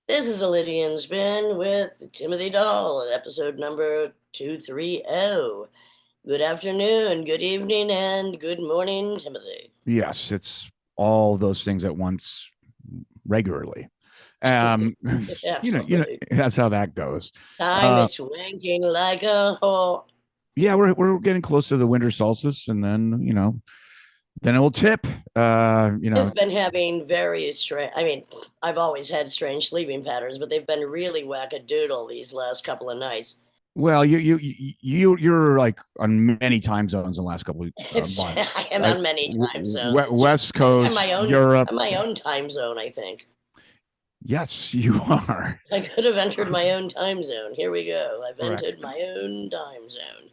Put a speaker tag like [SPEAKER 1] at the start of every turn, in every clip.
[SPEAKER 1] This is the Lydian Spin with Timothy Dahl, episode number 230. Good afternoon, good evening, and good morning, Timothy.
[SPEAKER 2] Yes, it's all those things at once regularly. Um,
[SPEAKER 1] Absolutely.
[SPEAKER 2] that's how that goes.
[SPEAKER 1] Time
[SPEAKER 2] Uh,
[SPEAKER 1] it's wanking like a whore.
[SPEAKER 2] yeah, we're getting close to the winter solstice, and then it will tip.
[SPEAKER 1] I've been
[SPEAKER 2] It's
[SPEAKER 1] having very strange, I've always had strange sleeping patterns, but they've been really wackadoodle these last couple of nights.
[SPEAKER 2] well, you're like on many time zones in the last couple of
[SPEAKER 1] I
[SPEAKER 2] months,
[SPEAKER 1] am
[SPEAKER 2] like
[SPEAKER 1] on many time zones.
[SPEAKER 2] West
[SPEAKER 1] I'm
[SPEAKER 2] Coast, Europe.
[SPEAKER 1] I'm my own time zone, I think.
[SPEAKER 2] Yes, you are
[SPEAKER 1] I could have entered my own time zone. Here we go. I've
[SPEAKER 2] correct.
[SPEAKER 1] entered my own time zone.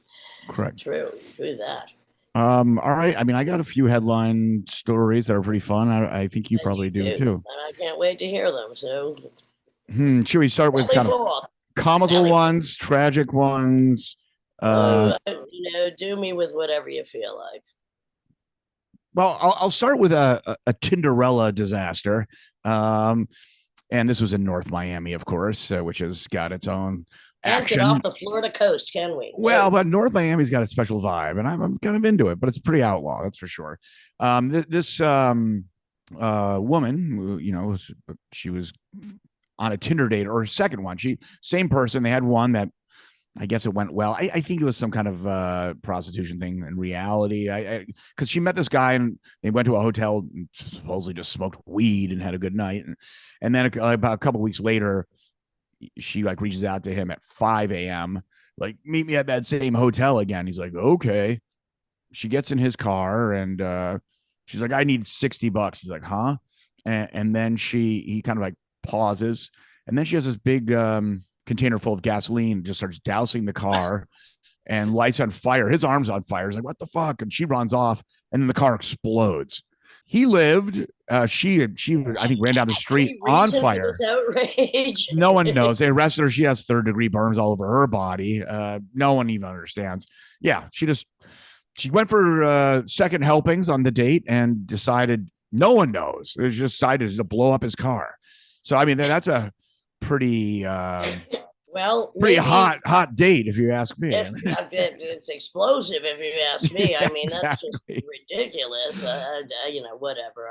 [SPEAKER 2] Correct.
[SPEAKER 1] True that.
[SPEAKER 2] All right. I mean, I got a few headline stories that are pretty fun. I think you
[SPEAKER 1] And
[SPEAKER 2] probably
[SPEAKER 1] you
[SPEAKER 2] do
[SPEAKER 1] do.
[SPEAKER 2] too.
[SPEAKER 1] And I can't wait to hear them. So,
[SPEAKER 2] Should we start with
[SPEAKER 1] Sally
[SPEAKER 2] kind of
[SPEAKER 1] forth.
[SPEAKER 2] comical
[SPEAKER 1] Sally forth.
[SPEAKER 2] ones, tragic ones? Uh,
[SPEAKER 1] Oh, do me with whatever you feel like.
[SPEAKER 2] well, I'll start with a Tinderella disaster. Um, and this was in North Miami, of course, which has got its own
[SPEAKER 1] Can't get
[SPEAKER 2] action.
[SPEAKER 1] off the Florida coast, can we?
[SPEAKER 2] Well,
[SPEAKER 1] No.
[SPEAKER 2] but North Miami's got a special vibe, and I'm kind of into it, but it's pretty outlaw, that's for sure. This woman, she was on a Tinder date or her second one. She same person. They had one that I guess it went well. I think it was some kind of prostitution thing in reality. Because she met this guy and they went to a hotel and supposedly just smoked weed and had a good night. And then about a couple weeks later, she like reaches out to him at 5 a.m. Like, meet me at that same hotel again. He's like, okay. She gets in his car and she's like, I need $60. He's like, huh? And then he kind of like pauses. And then she has this big container full of gasoline, just starts dousing the car and lights on fire. His arm's on fire. He's like, what the fuck? And she runs off, and then the car explodes. He lived. She I think ran down the street
[SPEAKER 1] Any
[SPEAKER 2] on
[SPEAKER 1] reason for
[SPEAKER 2] fire.
[SPEAKER 1] this outrage?
[SPEAKER 2] No one knows. They arrested her. She has third-degree burns all over her body. No one even understands. Yeah, she went for second helpings on the date and decided no one knows. It was just decided to blow up his car. So I mean that's a pretty
[SPEAKER 1] Well,
[SPEAKER 2] pretty
[SPEAKER 1] maybe
[SPEAKER 2] hot date if you ask me.
[SPEAKER 1] it's explosive, if you ask me.
[SPEAKER 2] Yeah,
[SPEAKER 1] I mean, that's just
[SPEAKER 2] exactly.
[SPEAKER 1] ridiculous. Whatever.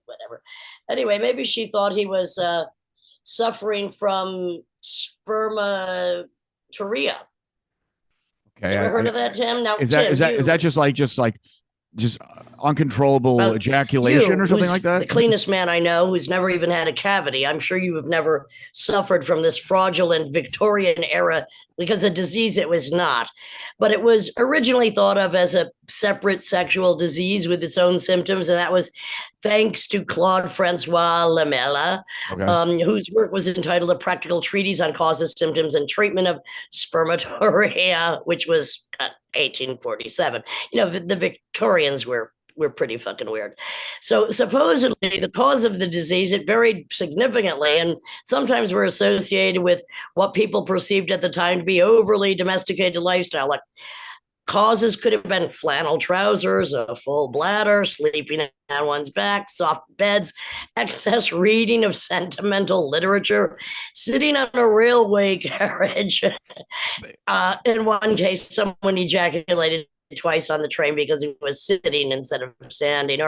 [SPEAKER 1] Whatever. Anyway, maybe she thought he was suffering from spermatoria. You
[SPEAKER 2] Okay,
[SPEAKER 1] ever heard of that, Tim? Now,
[SPEAKER 2] is that
[SPEAKER 1] Tim,
[SPEAKER 2] is that is
[SPEAKER 1] you
[SPEAKER 2] that just uncontrollable
[SPEAKER 1] Well,
[SPEAKER 2] ejaculation
[SPEAKER 1] you,
[SPEAKER 2] or something like
[SPEAKER 1] who's the
[SPEAKER 2] that?
[SPEAKER 1] cleanest man I know, who's never even had a cavity, I'm sure you have never suffered from this fraudulent Victorian era because a disease it was not. But it was originally thought of as a separate sexual disease with its own symptoms, and that was thanks to Claude Francois Lamela,
[SPEAKER 2] Okay.
[SPEAKER 1] whose work was entitled A Practical Treatise on Causes, Symptoms, and Treatment of Spermatoria, which was 1847. The Victorians were pretty fucking weird. So supposedly the cause of the disease, it varied significantly and sometimes were associated with what people perceived at the time to be overly domesticated lifestyle. Like causes could have been flannel trousers, a full bladder, sleeping on one's back, soft beds, excess reading of sentimental literature, sitting on a railway carriage. In one case, someone ejaculated twice on the train because he was sitting instead of standing.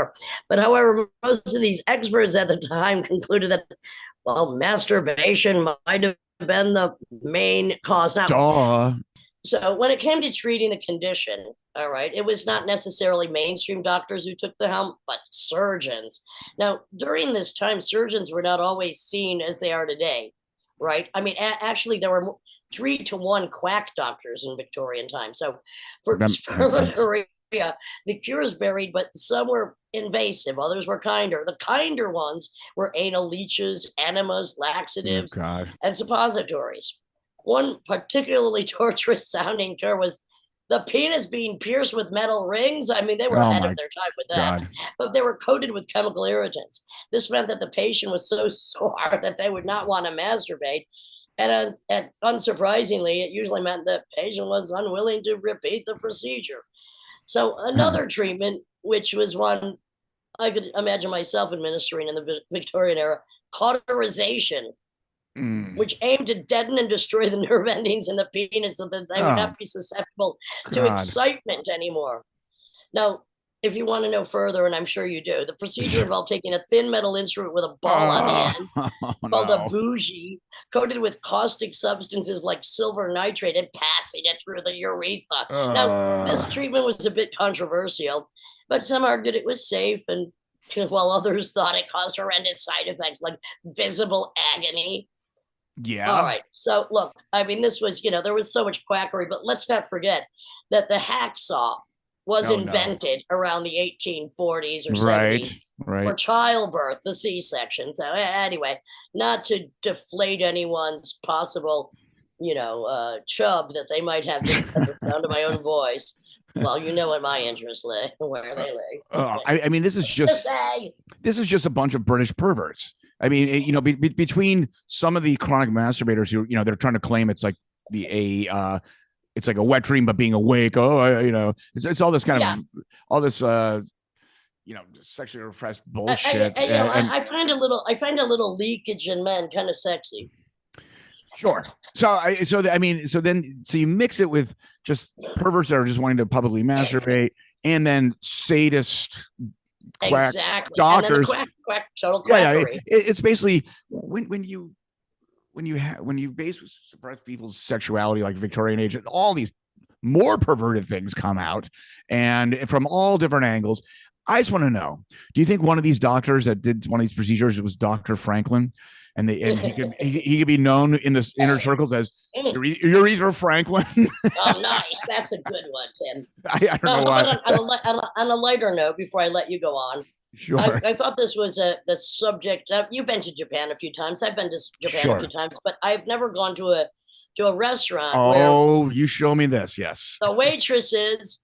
[SPEAKER 1] But however, most of these experts at the time concluded that, well, masturbation might have been the main cause. Now,
[SPEAKER 2] Duh.
[SPEAKER 1] so when it came to treating the condition, all right, it was not necessarily mainstream doctors who took the helm, but surgeons. Now, during this time, surgeons were not always seen as they are today, right? I mean, actually, there were 3-to-1 quack doctors in Victorian times. So for
[SPEAKER 2] That makes sense.
[SPEAKER 1] spermatoria, the cures varied, but some were invasive, others were kinder. The kinder ones were anal leeches, enemas,
[SPEAKER 2] Oh
[SPEAKER 1] laxatives,
[SPEAKER 2] God.
[SPEAKER 1] and suppositories. One particularly torturous sounding cure was the penis being pierced with metal rings. I mean, they were
[SPEAKER 2] Oh
[SPEAKER 1] ahead of
[SPEAKER 2] my
[SPEAKER 1] their time with that,
[SPEAKER 2] God.
[SPEAKER 1] but they were coated with chemical irritants. This meant that the patient was so sore that they would not want to masturbate. And unsurprisingly, it usually meant the patient was unwilling to repeat the procedure. So, another treatment, which was one I could imagine myself administering in the Victorian era, cauterization. which aimed to deaden and destroy the nerve endings in the penis so that they would not be susceptible to excitement anymore. Now, if you want to know further, and I'm sure you do, the procedure involved taking a thin metal instrument with a ball on the end, called a bougie, coated with caustic substances like silver nitrate, and passing it through the urethra. Now, this treatment was a bit controversial, but some argued it was safe, and while others thought it caused horrendous side effects like visible agony.
[SPEAKER 2] Yeah.
[SPEAKER 1] All right. So, look, I mean, this was, there was so much quackery, but let's not forget that the hacksaw was invented around the 1840s or 70s for childbirth, the C-section. So anyway, not to deflate anyone's possible, chub that they might have at the sound of my own voice. Well, you know what my interests lay, where they lay.
[SPEAKER 2] I mean, this is just a bunch of British perverts. I mean, between some of the chronic masturbators who, they're trying to claim it's like it's like a wet dream, but being awake. It's all this kind of all this, sexually repressed bullshit.
[SPEAKER 1] I find a little leakage in men kind of sexy.
[SPEAKER 2] Sure. So you mix it with just perverts that are just wanting to publicly masturbate, and then sadist quack doctors.
[SPEAKER 1] Quack, total quackery.
[SPEAKER 2] It's basically when you basically suppress people's sexuality like Victorian age, all these more perverted things come out, and from all different angles. I just want to know, do you think one of these doctors that did one of these procedures was Dr. Franklin, and he could be known in the inner circles as Urethra Franklin?
[SPEAKER 1] Oh, nice. That's a good one, Tim.
[SPEAKER 2] I don't know why.
[SPEAKER 1] On a lighter note, before I let you go on,
[SPEAKER 2] sure.
[SPEAKER 1] I thought this was the subject. You've been to Japan a few times. I've been to Japan a few times, but I've never gone to a restaurant.
[SPEAKER 2] Oh, you show me this. Yes.
[SPEAKER 1] The waitresses,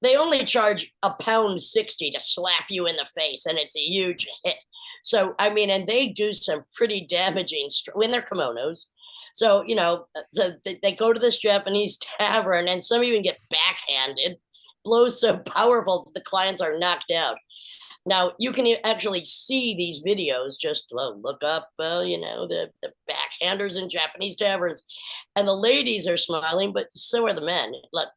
[SPEAKER 1] they only charge £1.60 to slap you in the face, and it's a huge hit. So, I mean, and they do some pretty damaging in their kimonos. So, so they go to this Japanese tavern, and some even get backhanded, blows so powerful that the clients are knocked out. Now, you can actually see these videos, just look up, the backhanders in Japanese taverns. And the ladies are smiling, but so are the men. Like,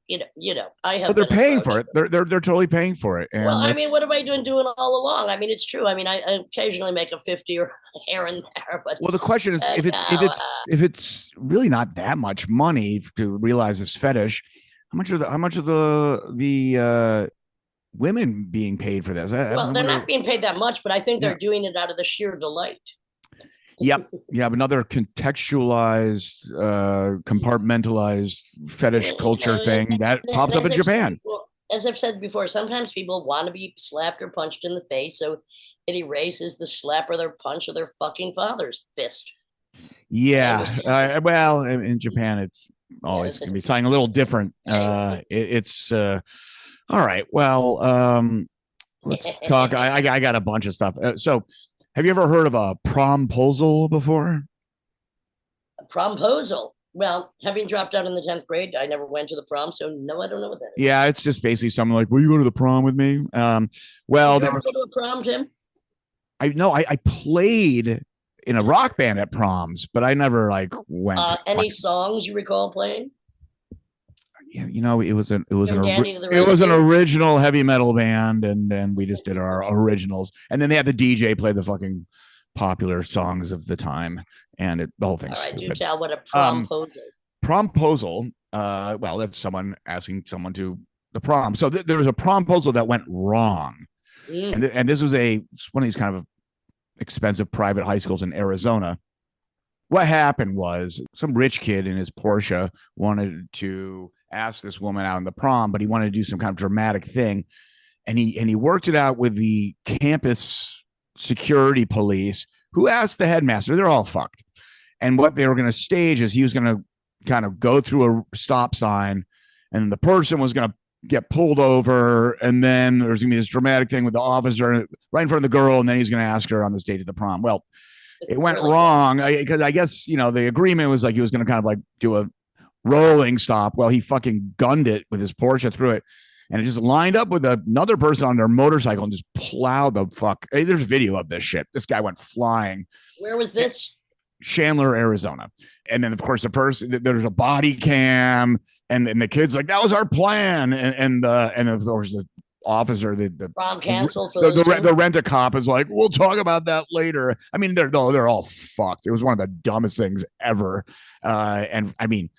[SPEAKER 1] I have.
[SPEAKER 2] But they're paying for it. They're totally paying for it. And
[SPEAKER 1] well, I mean, what have I been doing all along? I mean, it's true. I mean, I occasionally make a 50 or here and there, but
[SPEAKER 2] well, the question is, if it's really not that much money to realize this fetish, how much of the women being paid for this?
[SPEAKER 1] Well, they're not being paid that much, but I think they're doing it out of the sheer delight.
[SPEAKER 2] Yep. Yeah. Another contextualized, compartmentalized fetish culture thing that pops up in Japan.
[SPEAKER 1] As I've said before, sometimes people want to be slapped or punched in the face, so it erases the slap or their punch of their fucking father's fist.
[SPEAKER 2] Yeah. Well, in Japan, it's always going to be something a little different. It's all right. Well, let's talk. I got a bunch of stuff. So, have you ever heard of a promposal before?
[SPEAKER 1] A promposal? Well, having dropped out in the 10th grade, I never went to the prom, so no, I don't know what that is.
[SPEAKER 2] Yeah, it's just basically something like, "Will you go to the prom with me?" Well,
[SPEAKER 1] did you ever go to a prom, Tim?
[SPEAKER 2] I played in a rock band at proms, but I never went.
[SPEAKER 1] Any songs you recall playing?
[SPEAKER 2] Yeah, it was an original heavy metal band, and then we just did our originals, and then they had the DJ play the fucking popular songs of the time, and the whole thing.
[SPEAKER 1] All right, do tell what a promposal.
[SPEAKER 2] Promposal. Well, that's someone asking someone to the prom. So there was a promposal that went wrong, and this was one of these kind of expensive private high schools in Arizona. What happened was some rich kid in his Porsche wanted to ask this woman out in the prom, but he wanted to do some kind of dramatic thing, and he worked it out with the campus security police, who asked the headmaster. They're all fucked, and what they were going to stage is he was going to kind of go through a stop sign, and the person was going to get pulled over, and then there's going to be this dramatic thing with the officer right in front of the girl, and then he's going to ask her on this date to the prom. Well, it went wrong because I guess the agreement was he was going to kind of do a rolling stop. Well, he fucking gunned it with his Porsche through it, and it just lined up with another person on their motorcycle and just plowed the fuck. Hey, there's video of this shit. This guy went flying.
[SPEAKER 1] Where was this?
[SPEAKER 2] Chandler, Arizona. And then, of course, there's a body cam, and the kid's like, that was our plan. And of course, the officer, the
[SPEAKER 1] prom canceled for the
[SPEAKER 2] rent-a-cop is like, we'll talk about that later. I mean, they're all fucked. It was one of the dumbest things ever. And I mean,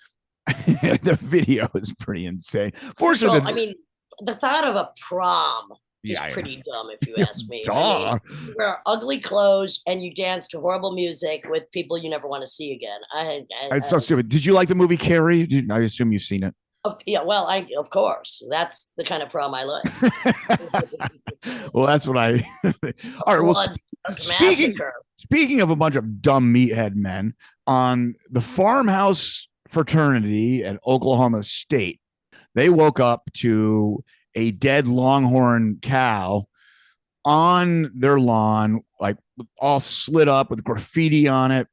[SPEAKER 2] the video is pretty insane. Fortunately,
[SPEAKER 1] I mean, the thought of a prom is pretty dumb, if you ask me. I mean, you wear ugly clothes and you dance to horrible music with people you never want to see again.
[SPEAKER 2] It's so stupid. Did you like the movie Carrie? I assume you've seen it.
[SPEAKER 1] Yeah, well, of course, that's the kind of prom I like.
[SPEAKER 2] Well, that's what I. All right. Well, speaking of a bunch of dumb meathead men, on the farmhouse fraternity at Oklahoma State, they woke up to a dead longhorn cow on their lawn, like all slit up with graffiti on it.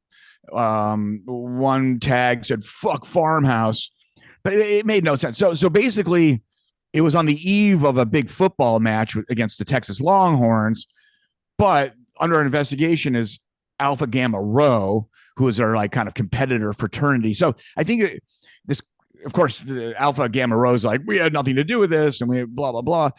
[SPEAKER 2] One tag said "fuck farmhouse," but it made no sense. So basically, it was on the eve of a big football match against the Texas Longhorns, but under investigation is Alpha Gamma Rho, who is our like kind of competitor fraternity. So I think this, of course, the Alpha Gamma Rho is like, we had nothing to do with this, and we blah blah blah.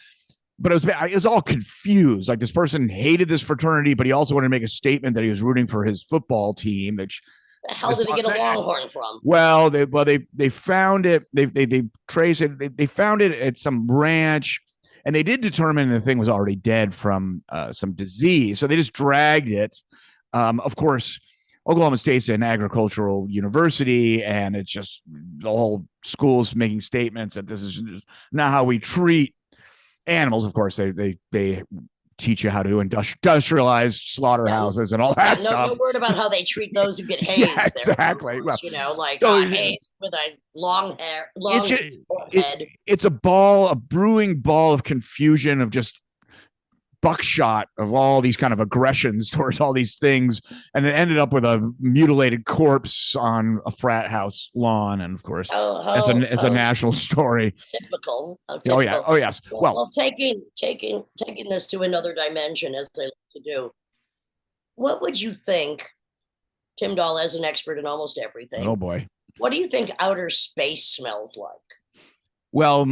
[SPEAKER 2] But it was all confused. Like, this person hated this fraternity, but he also wanted to make a statement that he was rooting for his football team. Which
[SPEAKER 1] the hell did he get a longhorn from?
[SPEAKER 2] Well, they found it. They traced it. They found it at some ranch, and they did determine the thing was already dead from some disease. So they just dragged it. Of course, Oklahoma State's an agricultural university, and it's just the whole school's making statements that this is just not how we treat animals. Of course, they teach you how to industrialize slaughterhouses and all that stuff.
[SPEAKER 1] No word about how they treat those who get hazed.
[SPEAKER 2] Yeah, exactly. Well,
[SPEAKER 1] hazed with a long head.
[SPEAKER 2] It's a brewing ball of confusion, of just buckshot of all these kind of aggressions towards all these things, and it ended up with a mutilated corpse on a frat house lawn. And of course, it's a national story.
[SPEAKER 1] Typical.
[SPEAKER 2] Oh yeah. Oh yes.
[SPEAKER 1] Well, taking this to another dimension, as they like to do. What would you think, Tim Dahl, as an expert in almost everything?
[SPEAKER 2] Oh boy.
[SPEAKER 1] What do you think outer space smells like?
[SPEAKER 2] Well,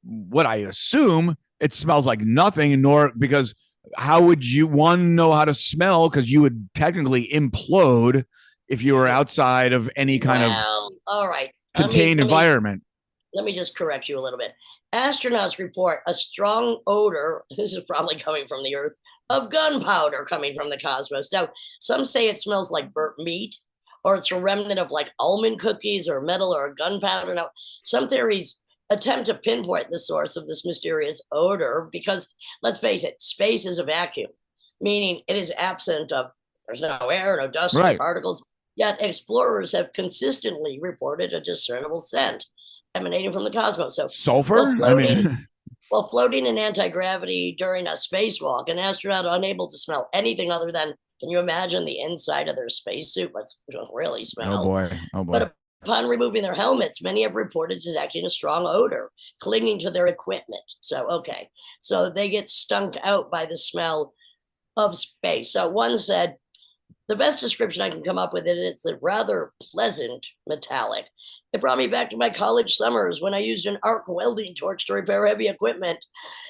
[SPEAKER 2] what I assume, it smells like nothing, because how would you know how to smell? Because you would technically implode if you were outside of any kind of
[SPEAKER 1] all right,
[SPEAKER 2] contained environment.
[SPEAKER 1] Let me just correct you a little bit. Astronauts report a strong odor, this is probably coming from the Earth, of gunpowder coming from the cosmos. Now, some say it smells like burnt meat, or it's a remnant of like almond cookies or metal or gunpowder. Now, some theories attempt to pinpoint the source of this mysterious odor because, let's face it, space is a vacuum, meaning it is absent of, there's no air, no dust, no particles. Yet explorers have consistently reported a discernible scent emanating from the cosmos. So
[SPEAKER 2] sulfur?
[SPEAKER 1] While floating in anti-gravity during a spacewalk, an astronaut unable to smell anything other than, can you imagine the inside of their spacesuit? What's really smell?
[SPEAKER 2] Oh boy.
[SPEAKER 1] But upon removing their helmets, many have reported detecting a strong odor clinging to their equipment. So they get stunk out by the smell of space. So one said, the best description I can come up with it is a rather pleasant metallic. It brought me back to my college summers when I used an arc welding torch to repair heavy equipment.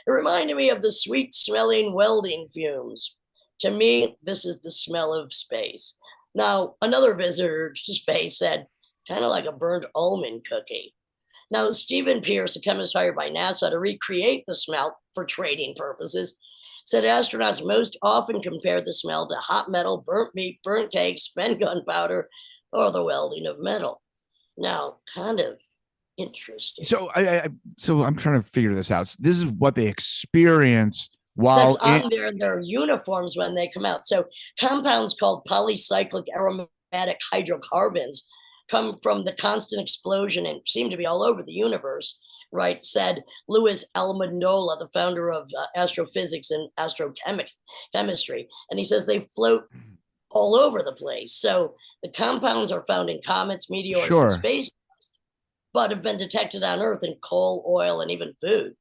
[SPEAKER 1] It reminded me of the sweet smelling welding fumes. To me, this is the smell of space. Now, another visitor to space said, kind of like a burnt almond cookie. Now, Stephen Pierce, a chemist hired by NASA to recreate the smell for trading purposes, said astronauts most often compare the smell to hot metal, burnt meat, burnt cake, spent gunpowder, or the welding of metal. Now, kind of interesting.
[SPEAKER 2] So I'm trying to figure this out. This is what they experience while
[SPEAKER 1] that's on their uniforms when they come out. So compounds called polycyclic aromatic hydrocarbons come from the constant explosion and seem to be all over the universe, right? Said Louis Almandola, the founder of astrophysics and astrochemistry. And he says they float all over the place. So the compounds are found in comets, meteors, and space, but have been detected on Earth in coal, oil, and even food.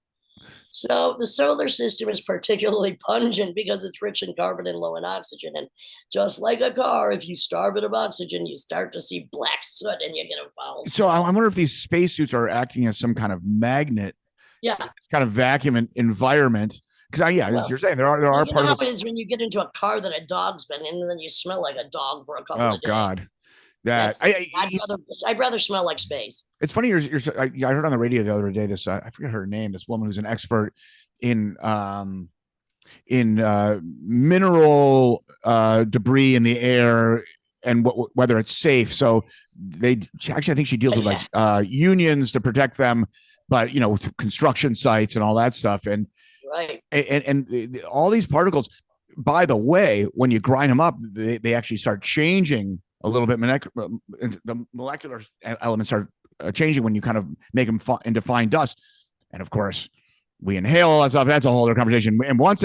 [SPEAKER 1] So the solar system is particularly pungent because it's rich in carbon and low in oxygen. And just like a car, if you starve it of oxygen, you start to see black soot and you get a foul
[SPEAKER 2] So
[SPEAKER 1] smell.
[SPEAKER 2] I wonder if these spacesuits are acting as some kind of magnet,
[SPEAKER 1] Yeah.
[SPEAKER 2] kind of vacuum environment. Because yeah, as you're saying, there are
[SPEAKER 1] Well, you know how
[SPEAKER 2] particles.
[SPEAKER 1] it is when you get into a car that a dog's been in, and then you smell like a dog for a couple
[SPEAKER 2] Oh
[SPEAKER 1] of days.
[SPEAKER 2] God, that
[SPEAKER 1] I'd rather smell like space.
[SPEAKER 2] it's funny. I heard on the radio the other day this I forget her name. This woman who's an expert in mineral debris in the air and whether it's safe. So I think she deals with like unions to protect them, but with construction sites and all that stuff. And
[SPEAKER 1] right.
[SPEAKER 2] And all these particles, by the way, when you grind them up, they actually start changing a little bit. The molecular elements start changing when you kind of make them into fine dust. And of course, we inhale all that stuff. That's a whole other conversation. And once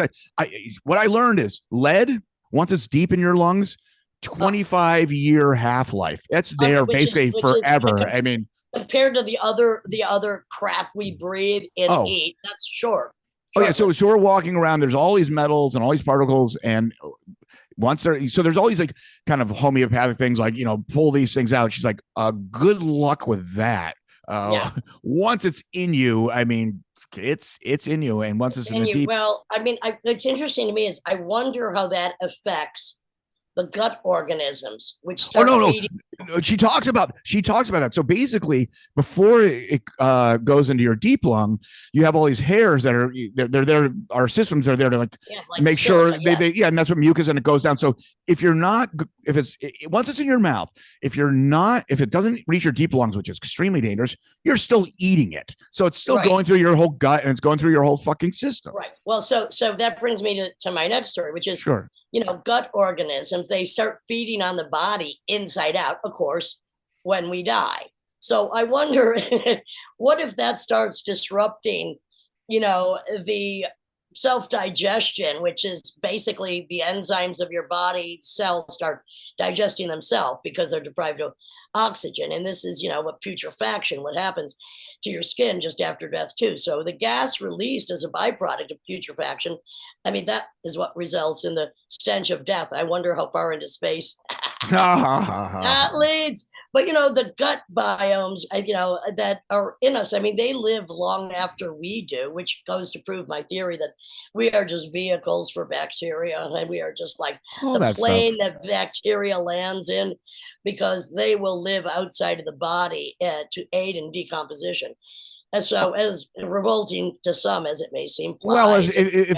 [SPEAKER 2] what I learned is lead, once it's deep in your lungs, 25-year half-life. That's there basically forever. I mean,
[SPEAKER 1] compared to the other crap we breathe and eat, that's short.
[SPEAKER 2] Oh yeah, so we're walking around. There's all these metals and all these particles, and once there's all these like kind of homeopathic things like pull these things out. She's like, good luck with that. Once it's in you, I mean, it's in you, and once it's in the deep.
[SPEAKER 1] Well, I mean, what's interesting to me is I wonder how that affects the gut organisms, which start feeding.
[SPEAKER 2] She talks about that. So basically, before it goes into your deep lung, you have all these hairs that are they're our systems are there to like make sure they and that's what mucus, and it goes down. So if once it's in your mouth, if it doesn't reach your deep lungs, which is extremely dangerous, you're still eating it. So it's still going through your whole gut and it's going through your whole fucking system.
[SPEAKER 1] Right. Well, so that brings me to my next story, which is gut organisms. They start feeding on the body inside out, of course, when we die. So I wonder, what if that starts disrupting, the self-digestion, which is basically the enzymes of your body cells start digesting themselves because they're deprived of oxygen. And this is, what putrefaction, what happens to your skin just after death too. So the gas released as a byproduct of putrefaction, I mean, that is what results in the stench of death. I wonder how far into space that leads. But, the gut biomes, that are in us, I mean, they live long after we do, which goes to prove my theory that we are just vehicles for bacteria. And we are just like the plane that bacteria lands in, because they will live outside of the body to aid in decomposition. And so, as revolting to some as it may seem,
[SPEAKER 2] if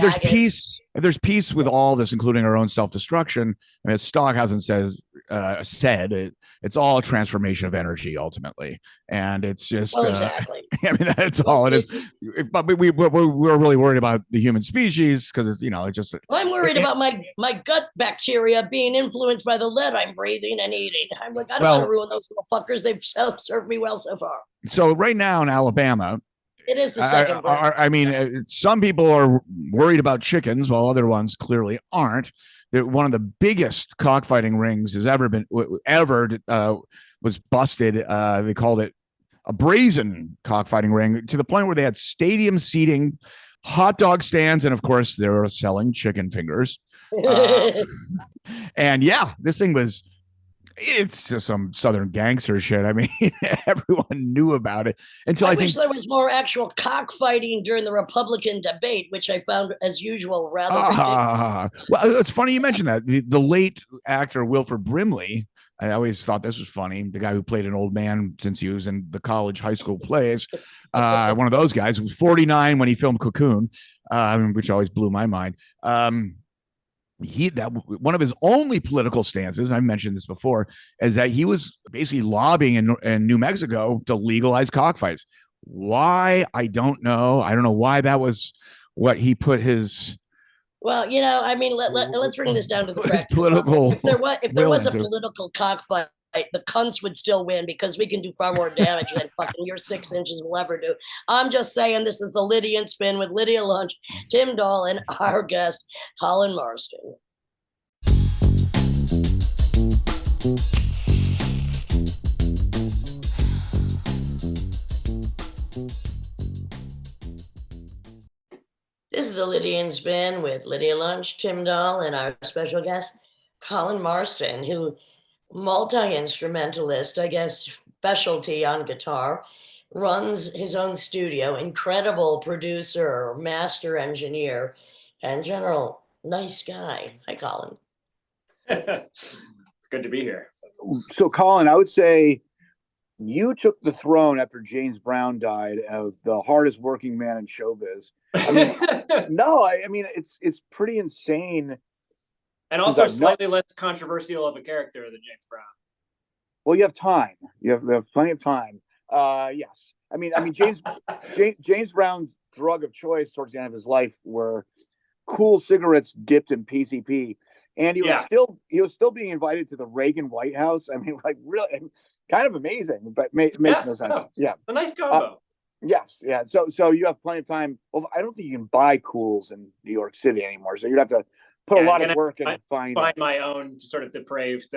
[SPEAKER 2] there's peace with all this, including our own self-destruction, I mean, as Stockhausen said, it's all a transformation of energy ultimately, and it's just
[SPEAKER 1] exactly.
[SPEAKER 2] I mean, that's all it is. But we're really worried about the human species because it's it's just.
[SPEAKER 1] I'm worried about my gut bacteria being influenced by the lead I'm breathing and eating. I'm like, I don't want to ruin those little fuckers. They've served me well so far.
[SPEAKER 2] So right now in Alabama,
[SPEAKER 1] it is the second.
[SPEAKER 2] I mean, some people are worried about chickens, while other ones clearly aren't. One of the biggest cockfighting rings has ever was busted. They called it a brazen cockfighting ring, to the point where they had stadium seating, hot dog stands, and of course they were selling chicken fingers. And this thing it's just some Southern gangster shit. I mean, everyone knew about it until I think
[SPEAKER 1] there was more actual cockfighting during the Republican debate, which I found, as usual, rather ridiculous.
[SPEAKER 2] Well, it's funny you mentioned that. The late actor Wilford Brimley, I always thought this was funny. The guy who played an old man since he was in the college, high school plays. One of those guys who was 49 when he filmed Cocoon, which always blew my mind. One of his only political stances, I mentioned this before, is that he was basically lobbying in New Mexico to legalize cockfights. Why? I don't know. I don't know why that was what he put his.
[SPEAKER 1] Well, I mean, let's bring this down to the
[SPEAKER 2] political.
[SPEAKER 1] If there was a political cockfight, the cunts would still win, because we can do far more damage than fucking your 6 inches will ever do. I'm just saying, this is the Lydian Spin with Lydia Lunch, Tim Dahl, and our guest, Colin Marston. is the Lydian Spin with Lydia Lunch, Tim Dahl, and our special guest, Colin Marston, who multi-instrumentalist, I guess, specialty on guitar, runs his own studio, incredible producer, master engineer, and general nice guy. Hi, Colin.
[SPEAKER 3] It's good to be here.
[SPEAKER 4] So, Colin, I would say you took the throne after James Brown died of the hardest working man in showbiz. I mean, no, I mean it's pretty insane.
[SPEAKER 3] And also slightly less controversial of a character than James Brown.
[SPEAKER 4] Well, you have time. You have plenty of time. Yes. I mean, James Brown's drug of choice towards the end of his life were cool cigarettes dipped in PCP, and he was still being invited to the Reagan White House. I mean, like really, kind of amazing, but makes no sense.
[SPEAKER 3] No,
[SPEAKER 4] yeah,
[SPEAKER 3] a nice combo.
[SPEAKER 4] Yes, yeah. So you have plenty of time. Well, I don't think you can buy cools in New York City anymore. So you'd have to put a lot of work in to find
[SPEAKER 3] my own sort of depraved,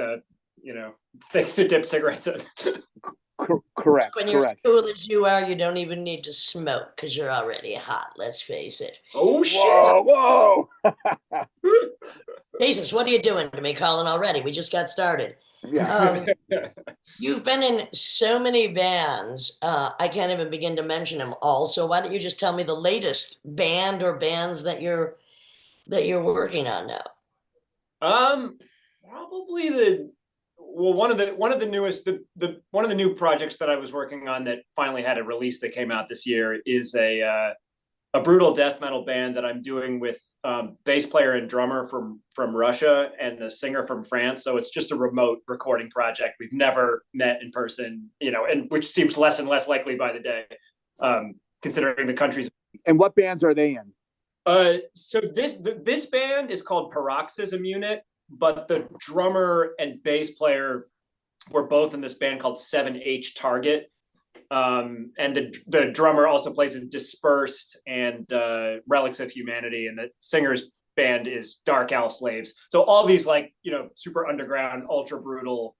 [SPEAKER 3] things to dip cigarettes in.
[SPEAKER 4] Correct.
[SPEAKER 1] When you're as cool as you are, you don't even need to smoke because you're already hot. Let's face it.
[SPEAKER 3] Oh shit!
[SPEAKER 4] Whoa!
[SPEAKER 1] Jesus, what are you doing to me, Colin? Already, we just got started.
[SPEAKER 4] Yeah.
[SPEAKER 1] You've been in so many bands. I can't even begin to mention them all. So why don't you just tell me the latest band or bands that you're working on now?
[SPEAKER 3] Probably one of the newest one of the new projects that I was working on that finally had a release that came out this year is a brutal death metal band that I'm doing with bass player and drummer from Russia and a singer from France. So it's just a remote recording project. We've never met in person, and which seems less and less likely by the day, considering the countries.
[SPEAKER 4] And what bands are they in?
[SPEAKER 3] So this band is called Paroxysm Unit, but the drummer and bass player were both in this band called 7H Target. And the drummer also plays in Dispersed and Relics of Humanity, and the singer's band is Dark Owl Slaves. So all these super underground, ultra brutal,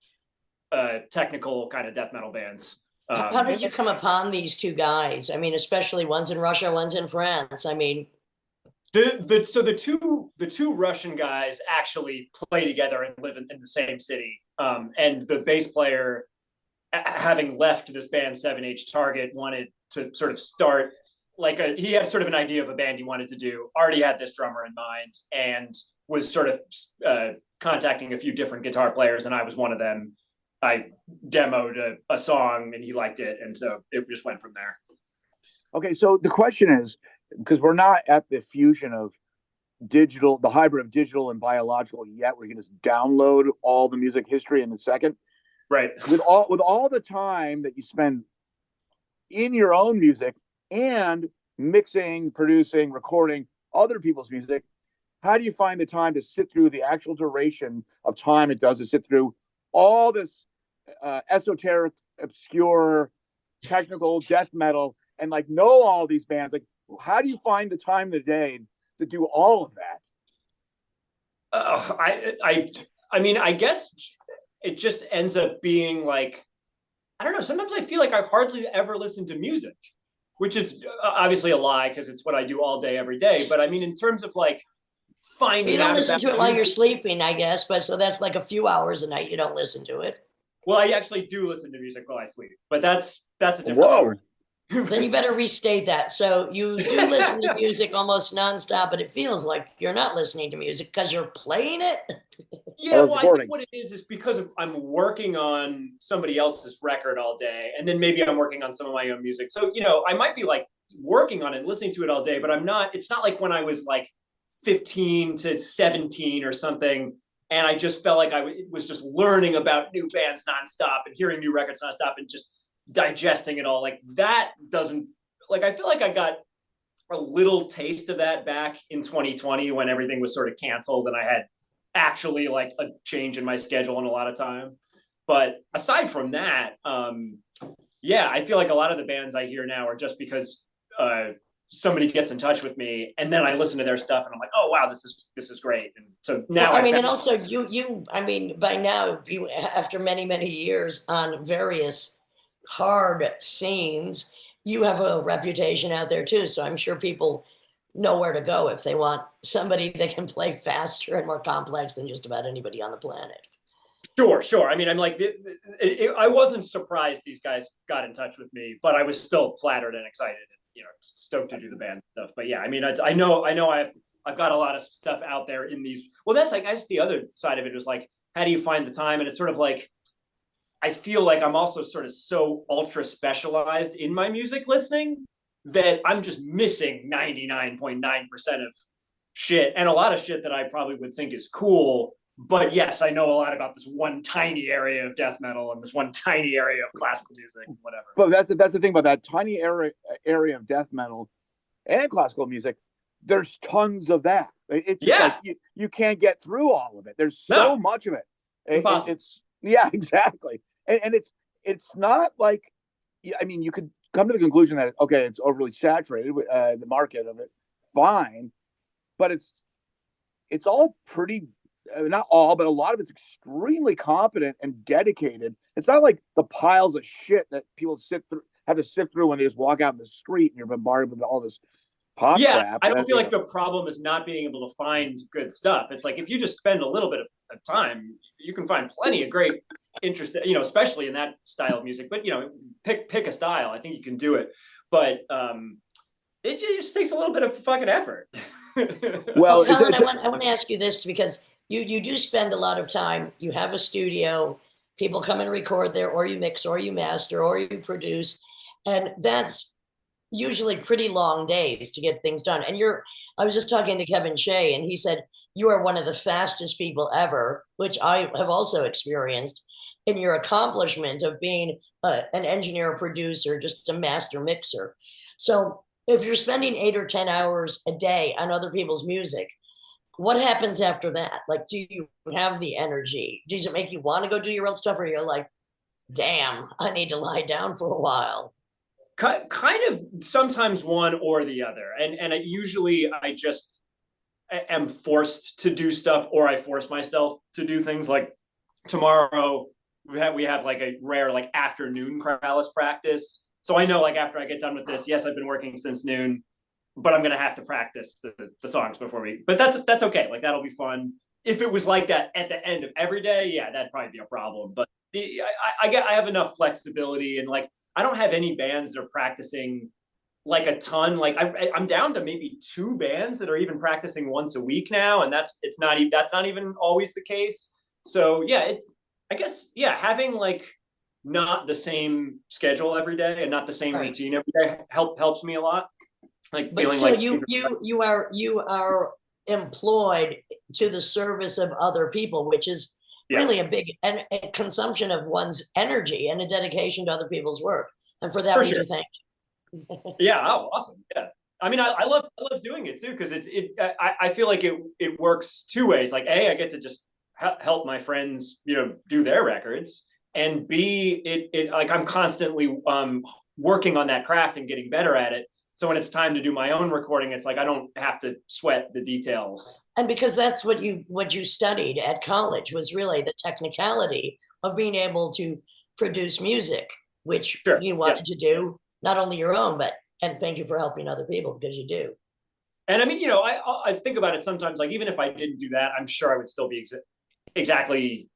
[SPEAKER 3] technical kind of death metal bands.
[SPEAKER 1] How did you come upon these two guys? I mean, especially one's in Russia, one's in France. I mean,
[SPEAKER 3] the two Russian guys actually play together and live in the same city. And the bass player, having left this band 7H Target, wanted to sort of start he had sort of an idea of a band he wanted to do, already had this drummer in mind, and was sort of contacting a few different guitar players, and I was one of them. I demoed a song and he liked it, and so it just went from there.
[SPEAKER 4] Okay, so the question is, because we're not at the fusion of the hybrid of digital and biological yet, where you can just download all the music history in a second.
[SPEAKER 3] Right.
[SPEAKER 4] With all the time that you spend in your own music and mixing, producing, recording other people's music, how do you find the time to sit through the actual duration of time it does to sit through all this esoteric, obscure, technical death metal and know all these bands? How do you find the time of the day to do all of that?
[SPEAKER 3] I mean, I guess it just ends up being I don't know. Sometimes I feel like I hardly ever listen to music, which is obviously a lie because it's what I do all day, every day. But I mean, in terms of finding
[SPEAKER 1] you don't listen to it while you're sleeping, I guess. But so that's a few hours a night you don't listen to it.
[SPEAKER 3] Well, I actually do listen to music while I sleep, but that's a different story.
[SPEAKER 1] Then you better restate that. So you do listen to music almost nonstop, but it feels like you're not listening to music because you're playing it.
[SPEAKER 3] Yeah, well, I think what it is because I'm working on somebody else's record all day, and then maybe I'm working on some of my own music. So, I might be working on it, listening to it all day, but I'm not. It's not like when I was 15 to 17 or something, and I just felt like I was just learning about new bands nonstop and hearing new records nonstop and just digesting it all. That doesn't I feel like I got a little taste of that back in 2020 when everything was sort of canceled and I had actually a change in my schedule and a lot of time. But aside from that, I feel like a lot of the bands I hear now are just because somebody gets in touch with me and then I listen to their stuff and I'm like, oh wow, this is great. And so now
[SPEAKER 1] and also you by now after many years on various hard scenes, you have a reputation out there too. So I'm sure people know where to go if they want somebody that can play faster and more complex than just about anybody on the planet.
[SPEAKER 3] Sure. I mean, I'm like, I wasn't surprised these guys got in touch with me, but I was still flattered and excited, and, you know, stoked to do the band stuff. But yeah, I mean, I know I've got a lot of stuff out there in these. Well, that's like, I guess the other side of it was like, how do you find the time? And it's sort of like, I feel like I'm also sort of so ultra specialized in my music listening that I'm just missing 99.9% of shit, and a lot of shit that I probably would think is cool. But yes, I know a lot about this one tiny area of death metal and this one tiny area of classical music and whatever.
[SPEAKER 4] But that's the thing about that tiny area of death metal and classical music. There's tons of that. It's just like you can't get through all of it. There's so much of it. It's exactly. And it's not like, I mean, you could come to the conclusion that, okay, it's overly saturated with the market of it. Fine. But it's all pretty, not all, but a lot of it's extremely competent and dedicated. It's not like the piles of shit that people have to sift through when they just walk out in the street and you're bombarded with all this pop crap.
[SPEAKER 3] I don't feel like the problem is not being able to find good stuff. It's like, if you just spend a little bit of time, you can find plenty of great interest, you know, especially in that style of music. But, you know, pick a style. I think you can do it. But it just takes a little bit of fucking effort.
[SPEAKER 1] Well, Colin, I want to ask you this, because you do spend a lot of time. You have a studio, people come and record there, or you mix, or you master, or you produce, and that's usually pretty long days to get things done. And I was just talking to Kevin Shea, and he said you are one of the fastest people ever, which I have also experienced, in your accomplishment of being an engineer, producer, just a master mixer. So if you're spending 8 or 10 hours a day on other people's music, what happens after that? Like, do you have the energy? Does it make you want to go do your own stuff, or you're like, damn, I need to lie down for a while?
[SPEAKER 3] Kind of sometimes one or the other. And usually I just am forced to do stuff, or I force myself to do things. Like tomorrow we have like a rare like afternoon Krallice practice. So I know, like, after I get done with this, yes, I've been working since noon, but I'm going to have to practice the songs before but that's okay. Like, that'll be fun. If it was like that at the end of every day, yeah, that'd probably be a problem. But I have enough flexibility, and like, I don't have any bands that are practicing like a ton. Like, I'm down to maybe 2 bands that are even practicing once a week now, and that's not even always the case. So yeah, I guess having like not the same schedule every day and not the same routine every day helps me a lot. Like,
[SPEAKER 1] but
[SPEAKER 3] feeling
[SPEAKER 1] still,
[SPEAKER 3] like
[SPEAKER 1] you are employed to the service of other people, which is really a big a consumption of one's energy and a dedication to other people's work. And for that, we do thank you.
[SPEAKER 3] Yeah. Oh, awesome. Yeah. I mean, I love doing it too, because I feel like it works 2 ways. Like, A, I get to just help my friends, you know, do their records, and B, it like, I'm constantly working on that craft and getting better at it. So when it's time to do my own recording, it's like I don't have to sweat the details.
[SPEAKER 1] And because that's what you studied at college, was really the technicality of being able to produce music, which you wanted to do, not only your own, and thank you for helping other people, because you do.
[SPEAKER 3] And I mean, you know, I think about it sometimes, like, even if I didn't do that, I'm sure I would still be exactly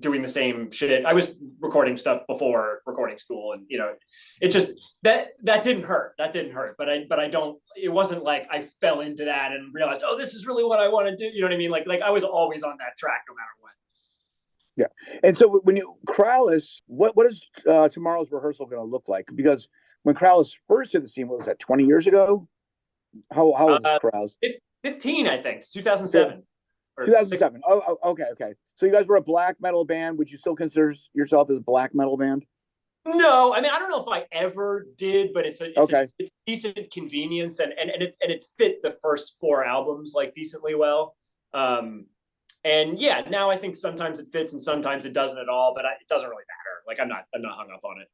[SPEAKER 3] doing the same shit. I was recording stuff before recording school, and, you know, it just, that didn't hurt. But I don't, it wasn't like I fell into that and realized, oh, this is really what I want to do. You know what I mean? Like I was always on that track no matter what.
[SPEAKER 4] Yeah. And so when you Krallice, what is tomorrow's rehearsal going to look like? Because when Krallice first hit the scene, what was that, 20 years ago? How old is Krallice?
[SPEAKER 3] 15, I think. 2007.
[SPEAKER 4] 2007. Oh, okay. So you guys were a black metal band. Would you still consider yourself as a black metal band?
[SPEAKER 3] No, I mean, I don't know if I ever did, but it's decent convenience, and it fit the first 4 albums like decently well. And yeah, now I think sometimes it fits and sometimes it doesn't at all, but it doesn't really matter. Like, I'm not hung up on it.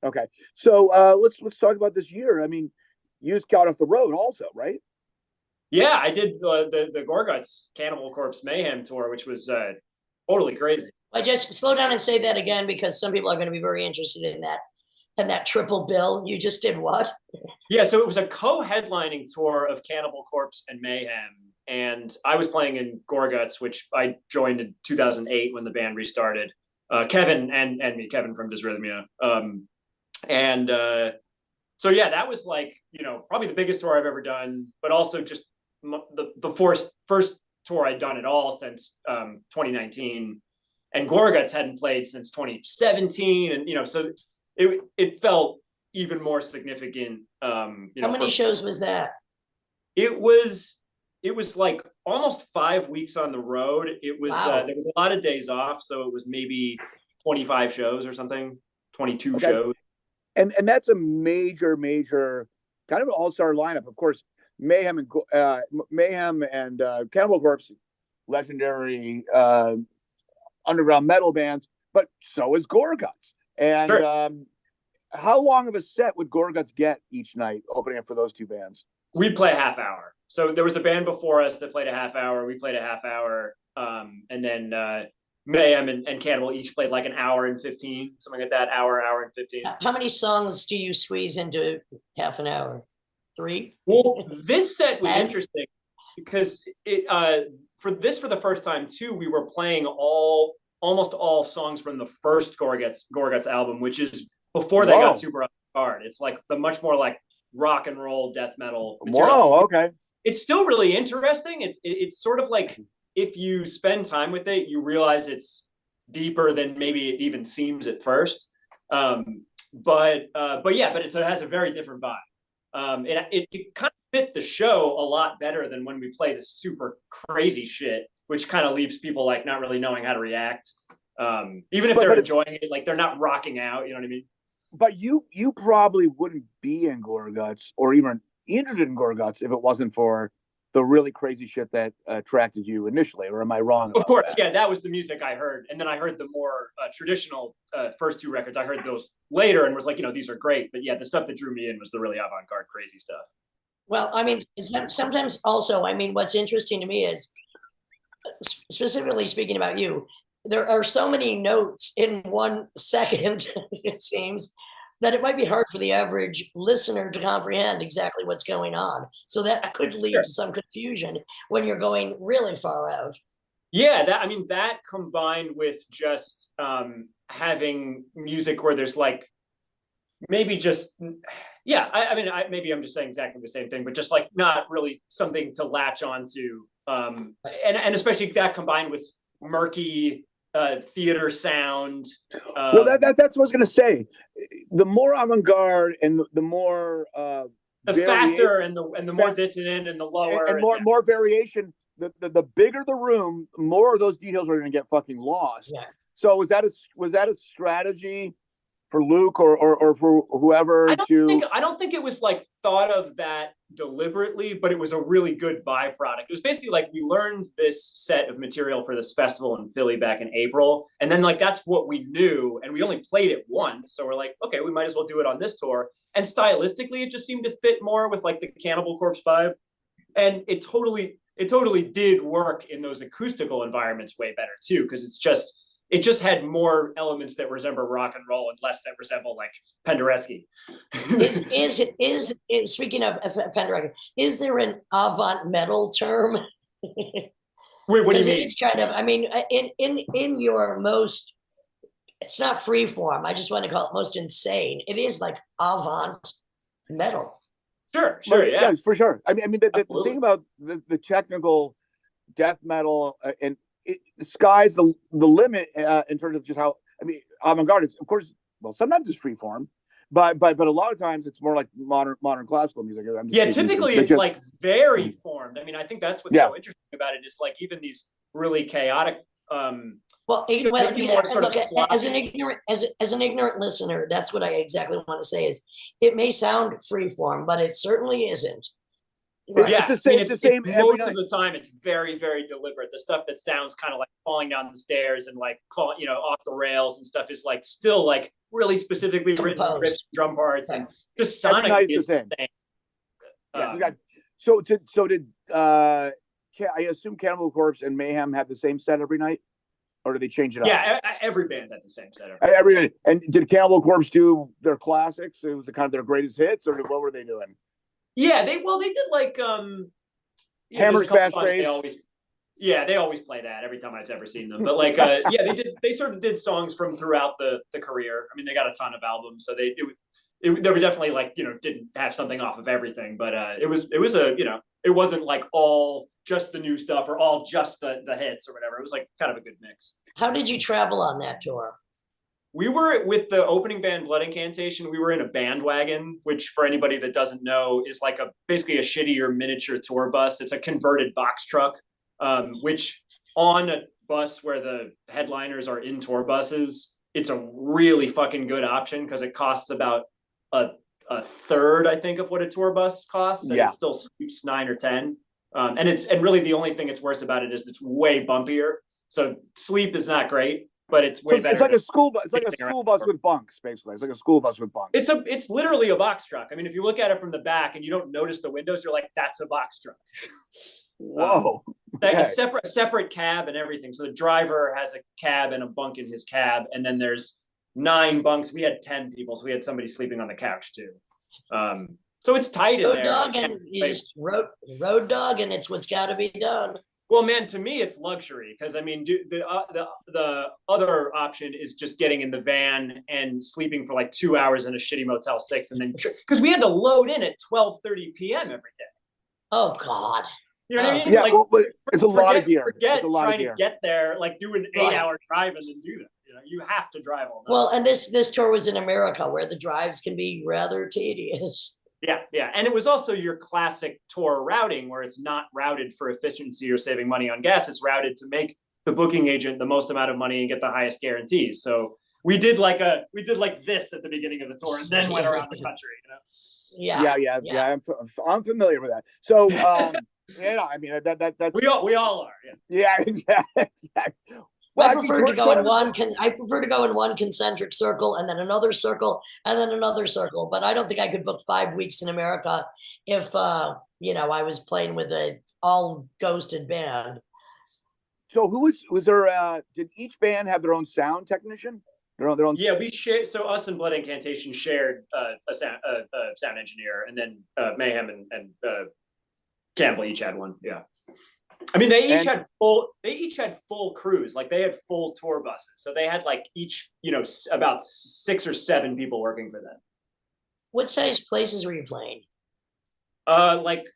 [SPEAKER 4] Okay, so let's talk about this year. I mean, you just got off the road also, right?
[SPEAKER 3] Yeah, I did the Gorguts Cannibal Corpse Mayhem tour, which was totally crazy.
[SPEAKER 1] I just slow down and say that again, because some people are going to be very interested in that. And that triple bill, you just did what?
[SPEAKER 3] Yeah, so it was a co-headlining tour of Cannibal Corpse and Mayhem. And I was playing in Gorguts, which I joined in 2008 when the band restarted. Kevin and me, Kevin from Dysrhythmia. So yeah, that was like, probably the biggest tour I've ever done, but also just the first tour I'd done at all since 2019. And Gorguts hadn't played since 2017. And, so it felt even more significant.
[SPEAKER 1] How many shows was that?
[SPEAKER 3] It was like almost 5 weeks on the road. It was
[SPEAKER 1] Wow.
[SPEAKER 3] There was a lot of days off, so it was maybe 25 shows or something, 22 shows.
[SPEAKER 4] And that's a major kind of an all-star lineup. Of course, Mayhem and Cannibal Corpse, legendary underground metal bands, but so is Gorguts. And
[SPEAKER 3] Sure.
[SPEAKER 4] How long of a set would Gorguts get each night opening up for those two bands?
[SPEAKER 3] We'd play a half hour. So there was a band before us that played a half hour. We played a half hour. And then Mayhem and Cannibal each played like an hour and 15, something like that, hour and 15.
[SPEAKER 1] How many songs do you squeeze into half an hour? 3?
[SPEAKER 3] Well, this set was interesting because for the first time too, we were playing almost all songs from the first Gorguts album, which is before they got super hard. It's like the much more like rock and roll death metal material.
[SPEAKER 4] Whoa, okay.
[SPEAKER 3] It's still really interesting. It's sort of like, if you spend time with it, you realize it's deeper than maybe it even seems at first. But it has a very different vibe. It kind of fit the show a lot better than when we play the super crazy shit, which kind of leaves people like not really knowing how to react. Even if they're enjoying it, like they're not rocking out, you know what I mean?
[SPEAKER 4] But you probably wouldn't be in Gorguts or even interested in Gorguts if it wasn't for the really crazy shit that attracted you initially, or am I wrong?
[SPEAKER 3] Of course, yeah, that was the music I heard, and then I heard the more traditional first two records. I heard those later and was like, these are great, but yeah, the stuff that drew me in was the really avant-garde, crazy stuff.
[SPEAKER 1] Well, I mean, sometimes also, I mean, what's interesting to me is, specifically speaking about you, there are so many notes in 1 second, it seems, that it might be hard for the average listener to comprehend exactly what's going on. So that could lead to some confusion when you're going really far out.
[SPEAKER 3] Yeah, that combined with just having music where there's like, maybe just, maybe I'm just saying exactly the same thing, but just like not really something to latch onto. And especially that combined with murky theater sound.
[SPEAKER 4] Well, that's what I was going to say. The more avant-garde and the more
[SPEAKER 3] the faster and the more dissonant and the lower
[SPEAKER 4] and more variation. The bigger the room, the more of those details are going to get fucking lost.
[SPEAKER 1] Yeah.
[SPEAKER 4] So was that a strategy for Luke or for whoever?
[SPEAKER 3] I don't think it was like thought of that deliberately, but it was a really good byproduct. It was basically like we learned this set of material for this festival in Philly back in April, and then like that's what we knew, and we only played it once, so we're like, okay, we might as well do it on this tour. And stylistically, it just seemed to fit more with like the Cannibal Corpse vibe, and it totally did work in those acoustical environments way better too, because it just had more elements that resemble rock and roll and less that resemble like Penderecki.
[SPEAKER 1] Is speaking of Penderecki, is there an avant metal term?
[SPEAKER 3] Wait, what do you mean?
[SPEAKER 1] It's kind of, I mean, in your most, it's not free form. I just want to call it most insane. It is like avant metal.
[SPEAKER 3] Sure,
[SPEAKER 4] yeah, for sure. I mean, the thing about the technical death metal and the sky's the limit in terms of just how, I mean, avant-garde is, of course, well, sometimes it's free form, but a lot of times it's more like modern classical music.
[SPEAKER 3] Typically it's like very formed. I mean, I think that's what's so interesting about it, is like even these really chaotic
[SPEAKER 1] as an ignorant listener, that's what I exactly want to say is it may sound free form, but it certainly isn't.
[SPEAKER 3] Right. Yeah, it's the same. Most of the time, it's very, very deliberate. The stuff that sounds kind of like falling down the stairs and like off the rails and stuff is like still like really specifically written riffs, drum parts, and just sonically it's the same.
[SPEAKER 4] So did I assume Cannibal Corpse and Mayhem have the same set every night, or did they change it up?
[SPEAKER 3] Yeah, every band had the same setup.
[SPEAKER 4] Every and did Cannibal Corpse do their classics? It was kind of their greatest hits, or what were they doing?
[SPEAKER 3] Yeah, they did like
[SPEAKER 4] Hammer Smash Face.
[SPEAKER 3] They always play that every time I've ever seen them. But like they sort of did songs from throughout the career. I mean, they got a ton of albums, so they were definitely like, didn't have something off of everything, but it was a, it wasn't like all just the new stuff or all just the hits or whatever. It was like kind of a good mix.
[SPEAKER 1] How did you travel on that tour?
[SPEAKER 3] We were with the opening band Blood Incantation. We were in a bandwagon, which for anybody that doesn't know is like basically a shittier miniature tour bus. It's a converted box truck, which on a bus where the headliners are in tour buses, it's a really fucking good option because it costs about a third, I think, of what a tour bus costs, and it still sleeps 9 or 10. And really the only thing that's worse about it is it's way bumpier. So sleep is not great, but it's way better.
[SPEAKER 4] It's like a school bus. It's like a school bus with bunks, basically. It's like a school bus with bunks.
[SPEAKER 3] It's literally a box truck. I mean, if you look at it from the back and you don't notice the windows, you're like, that's a box truck.
[SPEAKER 4] Whoa.
[SPEAKER 3] A separate cab and everything. So the driver has a cab and a bunk in his cab, and then there's 9 bunks. We had 10 people, so we had somebody sleeping on the couch too. So it's tight in there.
[SPEAKER 1] Road dog, and it's what's got to be done.
[SPEAKER 3] Well, man, to me, it's luxury because I mean, the other option is just getting in the van and sleeping for like 2 hours in a shitty Motel 6, and then because we had to load in at 12:30 p.m. every day.
[SPEAKER 1] Oh God.
[SPEAKER 3] You know what I mean?
[SPEAKER 4] Yeah,
[SPEAKER 3] like,
[SPEAKER 4] it's a lot of gear.
[SPEAKER 3] Forget trying to get there, like do an 8-hour drive and then do that. You have to drive all night.
[SPEAKER 1] Well, and this tour was in America, where the drives can be rather tedious.
[SPEAKER 3] Yeah, and it was also your classic tour routing, where it's not routed for efficiency or saving money on gas. It's routed to make the booking agent the most amount of money and get the highest guarantees. So we did like this at the beginning of the tour, and then went around the country.
[SPEAKER 1] Yeah.
[SPEAKER 4] I'm familiar with that. So. I mean that's
[SPEAKER 3] we all are.
[SPEAKER 4] Yeah, exactly.
[SPEAKER 1] Well, I prefer to go in one concentric circle, and then another circle, and then another circle. But I don't think I could book 5 weeks in America if I was playing with a all ghosted band.
[SPEAKER 4] So was there? Did each band have their own sound technician? Their own.
[SPEAKER 3] Yeah, we shared. So us and Blood Incantation shared a sound engineer, and then Mayhem and Campbell each had one. Yeah. I mean, they each had full crews. Like they had full tour buses. So they had like each, about 6 or 7 people working for them.
[SPEAKER 1] What size places were you playing?
[SPEAKER 3] Like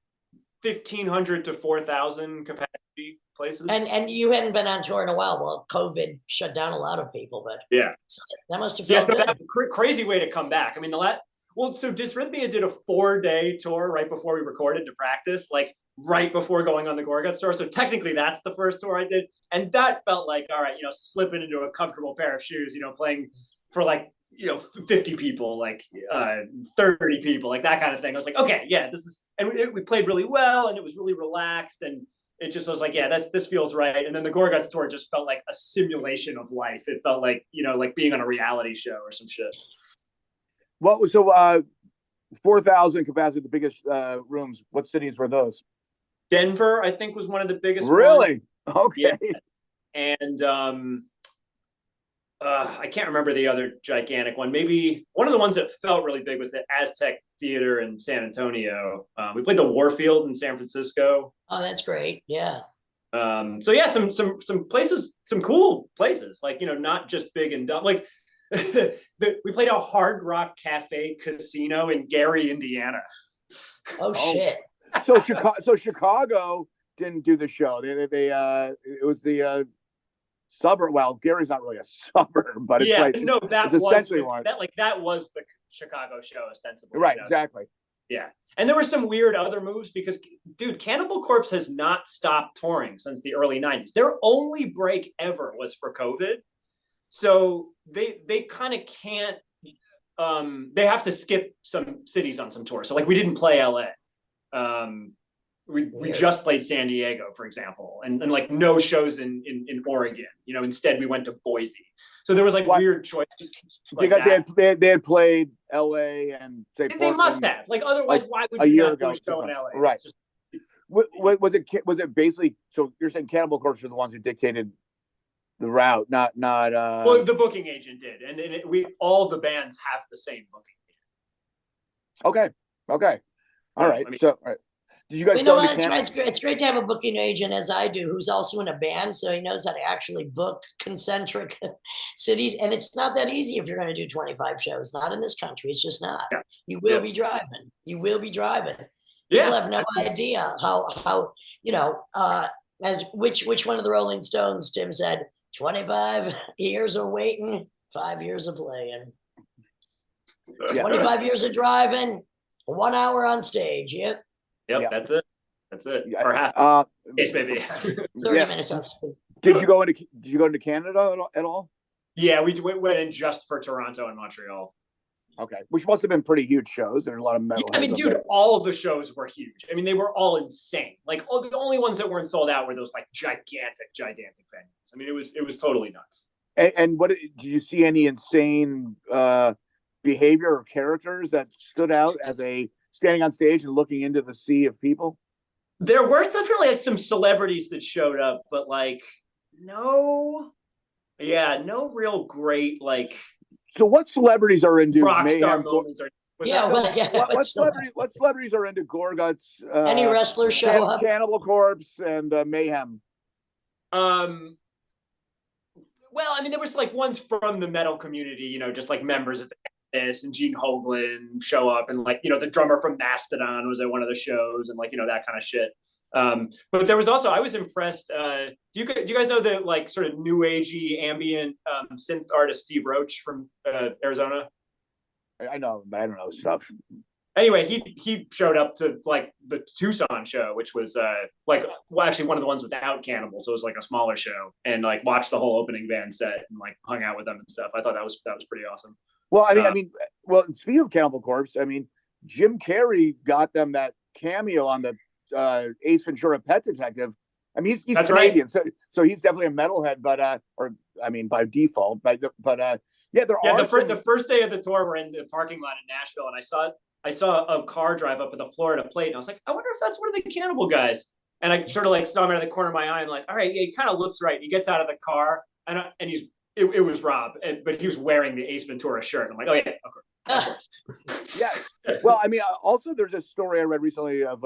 [SPEAKER 3] 1,500 to 4,000 capacity places.
[SPEAKER 1] And you hadn't been on tour in a while. Well, COVID shut down a lot of people, but so that must have felt good.
[SPEAKER 3] That crazy way to come back. I mean, so Dysrhythmia did a 4-day tour right before we recorded to practice, like right before going on the Gorguts tour. So technically that's the first tour I did. And that felt like, all right, slipping into a comfortable pair of shoes, playing for like, 50 people, like 30 people, like that kind of thing. I was like, okay, yeah, this is, and we played really well and it was really relaxed. And it just, I was like, yeah, this feels right. And then the Gorguts tour just felt like a simulation of life. It felt like, like being on a reality show or some shit.
[SPEAKER 4] What was 4,000 capacity, the biggest rooms? What cities were those?
[SPEAKER 3] Denver, I think, was one of the biggest.
[SPEAKER 4] Really?
[SPEAKER 3] Ones.
[SPEAKER 4] Okay.
[SPEAKER 3] Yeah. And I can't remember the other gigantic one. Maybe one of the ones that felt really big was the Aztec Theater in San Antonio. We played the Warfield in San Francisco.
[SPEAKER 1] Oh, that's great. Yeah.
[SPEAKER 3] So yeah, some places, some cool places, like, not just big and dumb. Like we played a Hard Rock Cafe Casino in Gary, Indiana.
[SPEAKER 1] Oh shit.
[SPEAKER 4] So Chicago didn't do the show. They it was the suburb. Well, Gary's not really a suburb, but it's
[SPEAKER 3] that was the Chicago show ostensibly.
[SPEAKER 4] Right, exactly.
[SPEAKER 3] Yeah. And there were some weird other moves because, dude, Cannibal Corpse has not stopped touring since the early 90s. Their only break ever was for COVID. So they kind of can't, they have to skip some cities on some tours. So like we didn't play LA. We just played San Diego, for example, and like no shows in Oregon. Instead we went to Boise. So there was like weird choices.
[SPEAKER 4] Because they had played LA and
[SPEAKER 3] they must have. Like otherwise, why would you not do a show in LA?
[SPEAKER 4] Right. Was it basically? So you're saying Cannibal Corpse are the ones who dictated route, not
[SPEAKER 3] Well, the booking agent did, and we all the bands have the same booking agent.
[SPEAKER 4] Okay. All right.
[SPEAKER 3] I mean,
[SPEAKER 4] So, all right. Did you guys
[SPEAKER 1] You know
[SPEAKER 4] go into
[SPEAKER 1] what? It's,
[SPEAKER 4] Canada?
[SPEAKER 1] it's great to have a booking agent as I do, who's also in a band, so he knows how to actually book concentric cities. And it's not that easy if you're going to do 25 shows. Not in this country. It's just not.
[SPEAKER 3] Yeah.
[SPEAKER 1] You will be driving. You will be driving.
[SPEAKER 3] Yeah.
[SPEAKER 1] People have no idea how as which one of the Rolling Stones, Tim said, 25 years of waiting, 5 years of playing.
[SPEAKER 4] Yeah.
[SPEAKER 1] 25 years of driving, 1 hour on stage. Yep.
[SPEAKER 3] Yep, that's it.
[SPEAKER 4] Yeah.
[SPEAKER 3] Or half. Case maybe.
[SPEAKER 1] 30 minutes on stage.
[SPEAKER 4] Did you go into Canada at all?
[SPEAKER 3] Yeah, we went in just for Toronto and Montreal.
[SPEAKER 4] Okay, which must have been pretty huge shows. There's a lot of metal.
[SPEAKER 3] I mean, dude, all of the shows were huge. I mean, they were all insane. Like, the only ones that weren't sold out were those like gigantic venues. I mean, it was totally nuts.
[SPEAKER 4] And what did you see any insane behavior or characters that stood out as a standing on stage and looking into the sea of people?
[SPEAKER 3] There were definitely like some celebrities that showed up, but like no real great like.
[SPEAKER 4] So what celebrities are into
[SPEAKER 3] rock star moments?
[SPEAKER 4] What celebrities are into Gorguts?
[SPEAKER 1] Any wrestler show up?
[SPEAKER 4] Cannibal Corpse and Mayhem.
[SPEAKER 3] Well, I mean, there was like ones from the metal community, you know, just like members of this, and Gene Hoglan show up, and like, you know, the drummer from Mastodon was at one of the shows, and like, you know, that kind of shit. But there was also, I was impressed. Do you guys know the like sort of new agey ambient synth artist Steve Roach from Arizona?
[SPEAKER 4] I know, but I don't know stuff.
[SPEAKER 3] Anyway, he showed up to like the Tucson show, which was actually one of the ones without Cannibal, so it was like a smaller show, and like watched the whole opening band set and like hung out with them and stuff. I thought that was pretty awesome.
[SPEAKER 4] Well, well, speaking of Cannibal Corpse, I mean, Jim Carrey got them that cameo on the Ace Ventura: Pet Detective. I mean, he's Canadian, right. so he's definitely a metalhead, but by default, but yeah,
[SPEAKER 3] the first day of the tour, we're in the parking lot in Nashville, and I saw a car drive up with a Florida plate, and I was like, I wonder if that's one of the Cannibal guys. And I sort of like saw him out of the corner of my eye. I'm like, all right, yeah, he kind of looks right. And he gets out of the car, and it was Rob, but he was wearing the Ace Ventura shirt. I'm like, oh yeah, of course.
[SPEAKER 4] Yeah. Well, I mean, also there's a story I read recently of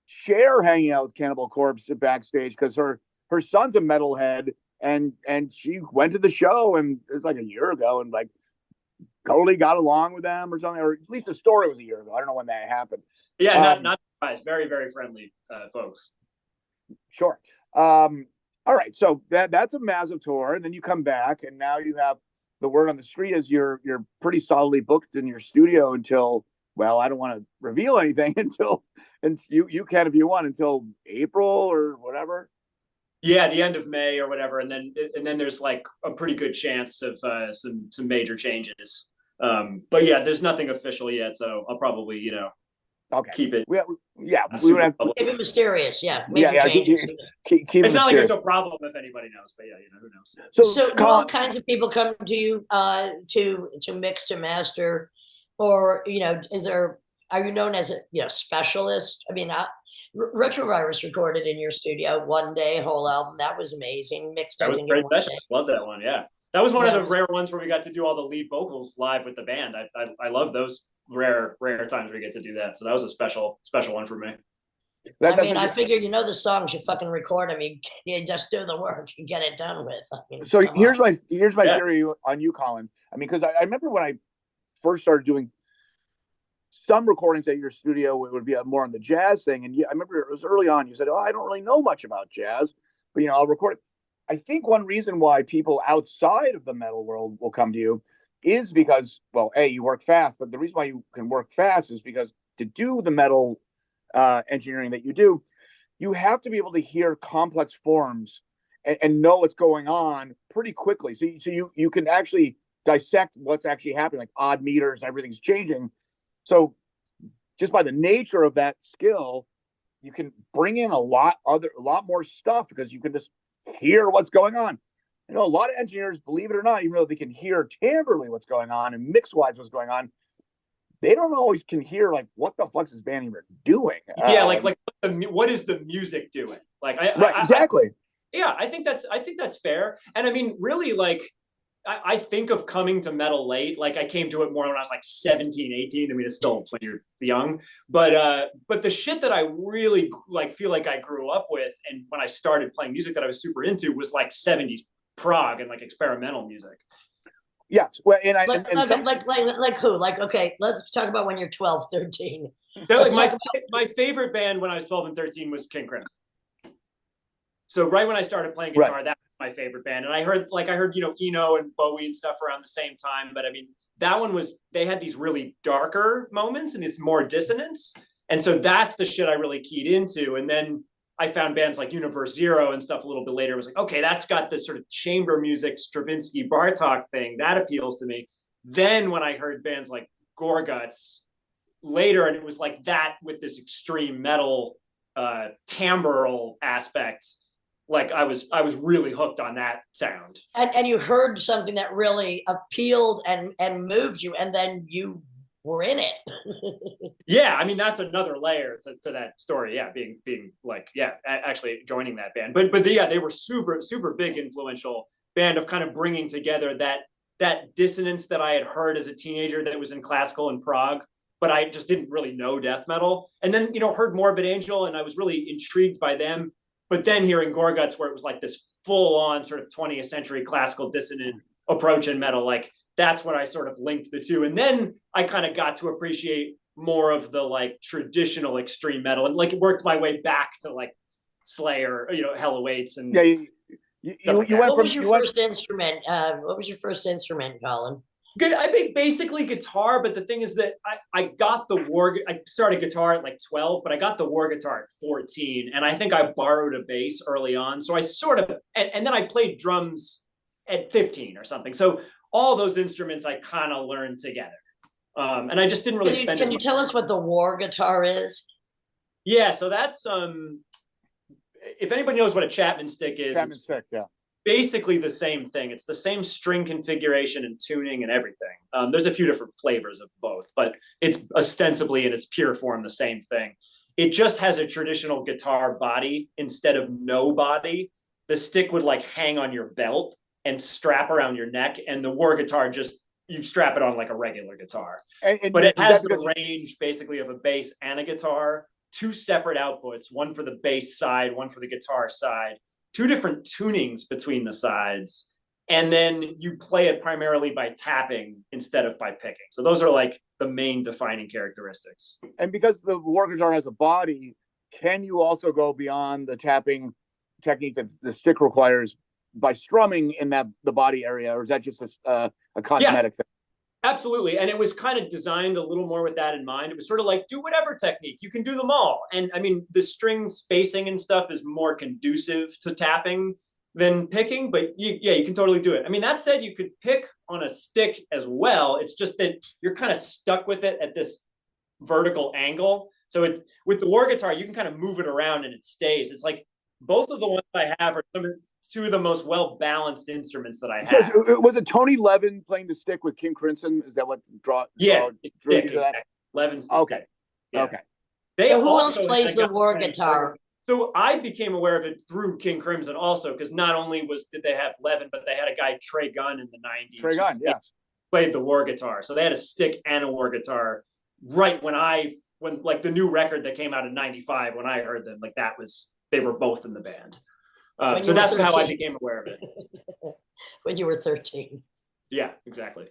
[SPEAKER 4] Cher hanging out with Cannibal Corpse backstage because her son's a metalhead, and she went to the show, and it was like a year ago, and like totally got along with them or something, or at least the story was a year ago. I don't know when that happened.
[SPEAKER 3] Yeah, not surprised. Very, very friendly folks.
[SPEAKER 4] Sure. All right, so that's a massive tour, and then you come back, and now you have the word on the street is you're pretty solidly booked in your studio until, well, I don't want to reveal anything until, and you can if you want, until April or whatever.
[SPEAKER 3] Yeah, the end of May or whatever, and then there's like a pretty good chance of some major changes. But yeah, there's nothing official yet, so I'll probably keep it.
[SPEAKER 4] We would have
[SPEAKER 1] keep it mysterious. Yeah,
[SPEAKER 4] keep
[SPEAKER 3] it's not like it's a problem if anybody knows, but yeah, who knows.
[SPEAKER 1] So do all kinds of people come to you to mix, to master, or are you known as a specialist? I mean, Retrovirus recorded in your studio one day, whole album. That was amazing. Mixed.
[SPEAKER 3] That was a great session. Love that one. Yeah, that was one of the rare ones where we got to do all the lead vocals live with the band. I love those rare times we get to do that. So that was a special one for me.
[SPEAKER 1] I figure the songs, you fucking record them. You just do the work, you get it done with.
[SPEAKER 4] So here's my theory on you, Colin. I mean, because I remember when I first started doing some recordings at your studio, it would be more on the jazz thing. And I remember it was early on. You said, "Oh, I don't really know much about jazz, but I'll record it." I think one reason why people outside of the metal world will come to you is because, well, A, you work fast, but the reason why you can work fast is because to do the metal engineering that you do, you have to be able to hear complex forms and know what's going on pretty quickly. So you can actually dissect what's actually happening, like odd meters, everything's changing. So just by the nature of that skill, you can bring in a lot more stuff because you can just hear what's going on. A lot of engineers, believe it or not, even though they can hear timbrally what's going on and mix-wise what's going on, they don't always can hear like what the fuck is this band even doing.
[SPEAKER 3] Yeah, like what is the music doing? Like
[SPEAKER 4] exactly.
[SPEAKER 3] Yeah, I think that's fair. And I mean, really, like, I think of coming to metal late. Like, I came to it more when I was like 17, 18. I mean, it's still when you're young. But the shit that I really like feel like I grew up with, and when I started playing music that I was super into, was like 70s prog and like experimental music.
[SPEAKER 4] Yes. Well, and I
[SPEAKER 1] like who? Like, okay, let's talk about when you're 12, 13.
[SPEAKER 3] My favorite band when I was 12 and 13 was King Crimson. So right when I started playing guitar, that was my favorite band. And I heard, you know, Eno and Bowie and stuff around the same time. But I mean, that one they had these really darker moments and this more dissonance. And so that's the shit I really keyed into. And then I found bands like Universe Zero and stuff a little bit later. I was like, okay, that's got this sort of chamber music, Stravinsky, Bartok thing. That appeals to me. Then when I heard bands like Gorguts later, and it was like that with this extreme metal timbral aspect, like I was really hooked on that sound.
[SPEAKER 1] And you heard something that really appealed and moved you, and then you were in it.
[SPEAKER 3] Yeah, I mean, that's another layer to that story. Yeah, being like, yeah, actually joining that band. But yeah, they were super big influential band of kind of bringing together that dissonance that I had heard as a teenager that was in classical and prog, but I just didn't really know death metal. And then, you know, heard Morbid Angel, and I was really intrigued by them. But then hearing Gorguts, where it was like this full-on sort of 20th century classical dissonant approach in metal, like that's when I sort of linked the two. And then I kind of got to appreciate more of the like traditional extreme metal, and like it worked my way back to like Slayer, you know, Hell Awaits. And
[SPEAKER 4] yeah, you went from.
[SPEAKER 1] What was your first instrument? What was your first instrument, Colin?
[SPEAKER 3] Good. I think basically guitar, but the thing is that I got I started guitar at like 12, but I got the war guitar at 14, and I think I borrowed a bass early on. So I sort of, and then I played drums at 15 or something. So all those instruments I kind of learned together, and I just didn't really spend.
[SPEAKER 1] Can you tell us what the war guitar is?
[SPEAKER 3] Yeah, so that's if anybody knows what a Chapman stick is,
[SPEAKER 4] Chapman stick, yeah.
[SPEAKER 3] Basically the same thing. It's the same string configuration and tuning and everything. There's a few different flavors of both, but it's ostensibly in its pure form the same thing. It just has a traditional guitar body instead of no body. The stick would like hang on your belt and strap around your neck, and the war guitar just, you strap it on like a regular guitar. But it has the range basically of a bass and a guitar, two separate outputs, one for the bass side, one for the guitar side, two different tunings between the sides, and then you play it primarily by tapping instead of by picking. So those are like the main defining characteristics.
[SPEAKER 4] And because the war guitar has a body, can you also go beyond the tapping technique that the stick requires by strumming in the body area, or is that just a cosmetic thing?
[SPEAKER 3] Absolutely. And it was kind of designed a little more with that in mind. It was sort of like, do whatever technique, you can do them all. And I mean, the string spacing and stuff is more conducive to tapping than picking, but you can totally do it. I mean, that said, you could pick on a stick as well. It's just that you're kind of stuck with it at this vertical angle. So with the war guitar, you can kind of move it around and it stays. It's like both of the ones I have are two of the most well-balanced instruments that I have.
[SPEAKER 4] So was it Tony Levin playing the stick with King Crimson? Is that what drew you to that?
[SPEAKER 3] Levin's the
[SPEAKER 4] okay.
[SPEAKER 3] stick. Yeah.
[SPEAKER 4] Okay.
[SPEAKER 1] So who else plays the war guitar?
[SPEAKER 3] So I became aware of it through King Crimson also, because not only did they have Levin, but they had a guy, Trey Gunn, in the 90s.
[SPEAKER 4] Trey Gunn, yes.
[SPEAKER 3] Played the war guitar. So they had a stick and a war guitar right when like the new record that came out in 95, when I heard them, like they were both in the band. So that's 13. How I became aware of it.
[SPEAKER 1] When you were 13.
[SPEAKER 3] Yeah, exactly.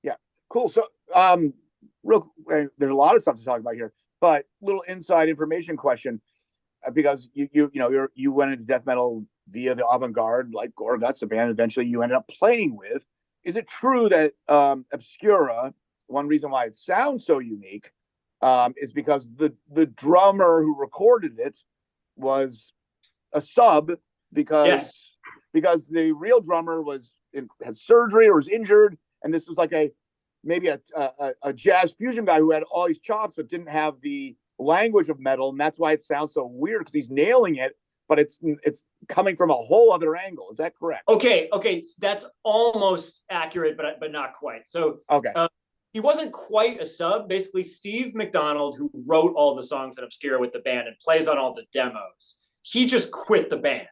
[SPEAKER 4] Yeah, cool. So there's a lot of stuff to talk about here, but little inside information question, because you went into death metal via the avant-garde, like Gorguts, a band eventually you ended up playing with. Is it true that Obscura, one reason why it sounds so unique, is because the drummer who recorded it was a sub, because the real drummer had surgery or was injured, and this was like maybe a jazz fusion guy who had all these chops but didn't have the language of metal, and that's why it sounds so weird, because he's nailing it, but it's coming from a whole other angle. Is that correct?
[SPEAKER 3] Okay, that's almost accurate, but not quite. So
[SPEAKER 4] okay.
[SPEAKER 3] He wasn't quite a sub. Basically, Steve McDonald, who wrote all the songs in Obscura with the band and plays on all the demos, he just quit the band.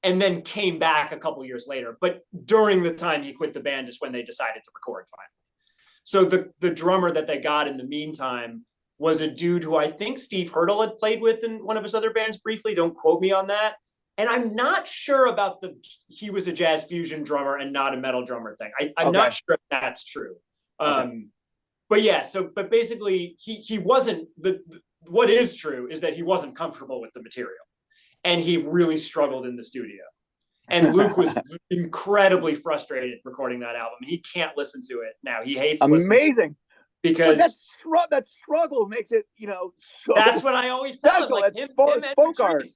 [SPEAKER 3] and then came back a couple years later. But during the time he quit the band is when they decided to record finally. So the drummer that they got in the meantime was a dude who I think Steve Hurdle had played with in one of his other bands briefly. Don't quote me on that. And I'm not sure about he was a jazz fusion drummer and not a metal drummer thing. I'm not sure if that's true. But yeah, but basically he wasn't, what is true is that he wasn't comfortable with the material and he really struggled in the studio. And Luke was incredibly frustrated recording that album. He can't listen to it now. He hates
[SPEAKER 4] amazing.
[SPEAKER 3] Because
[SPEAKER 4] that struggle makes it, so
[SPEAKER 3] that's what I always tell him. Like him and
[SPEAKER 4] folk art.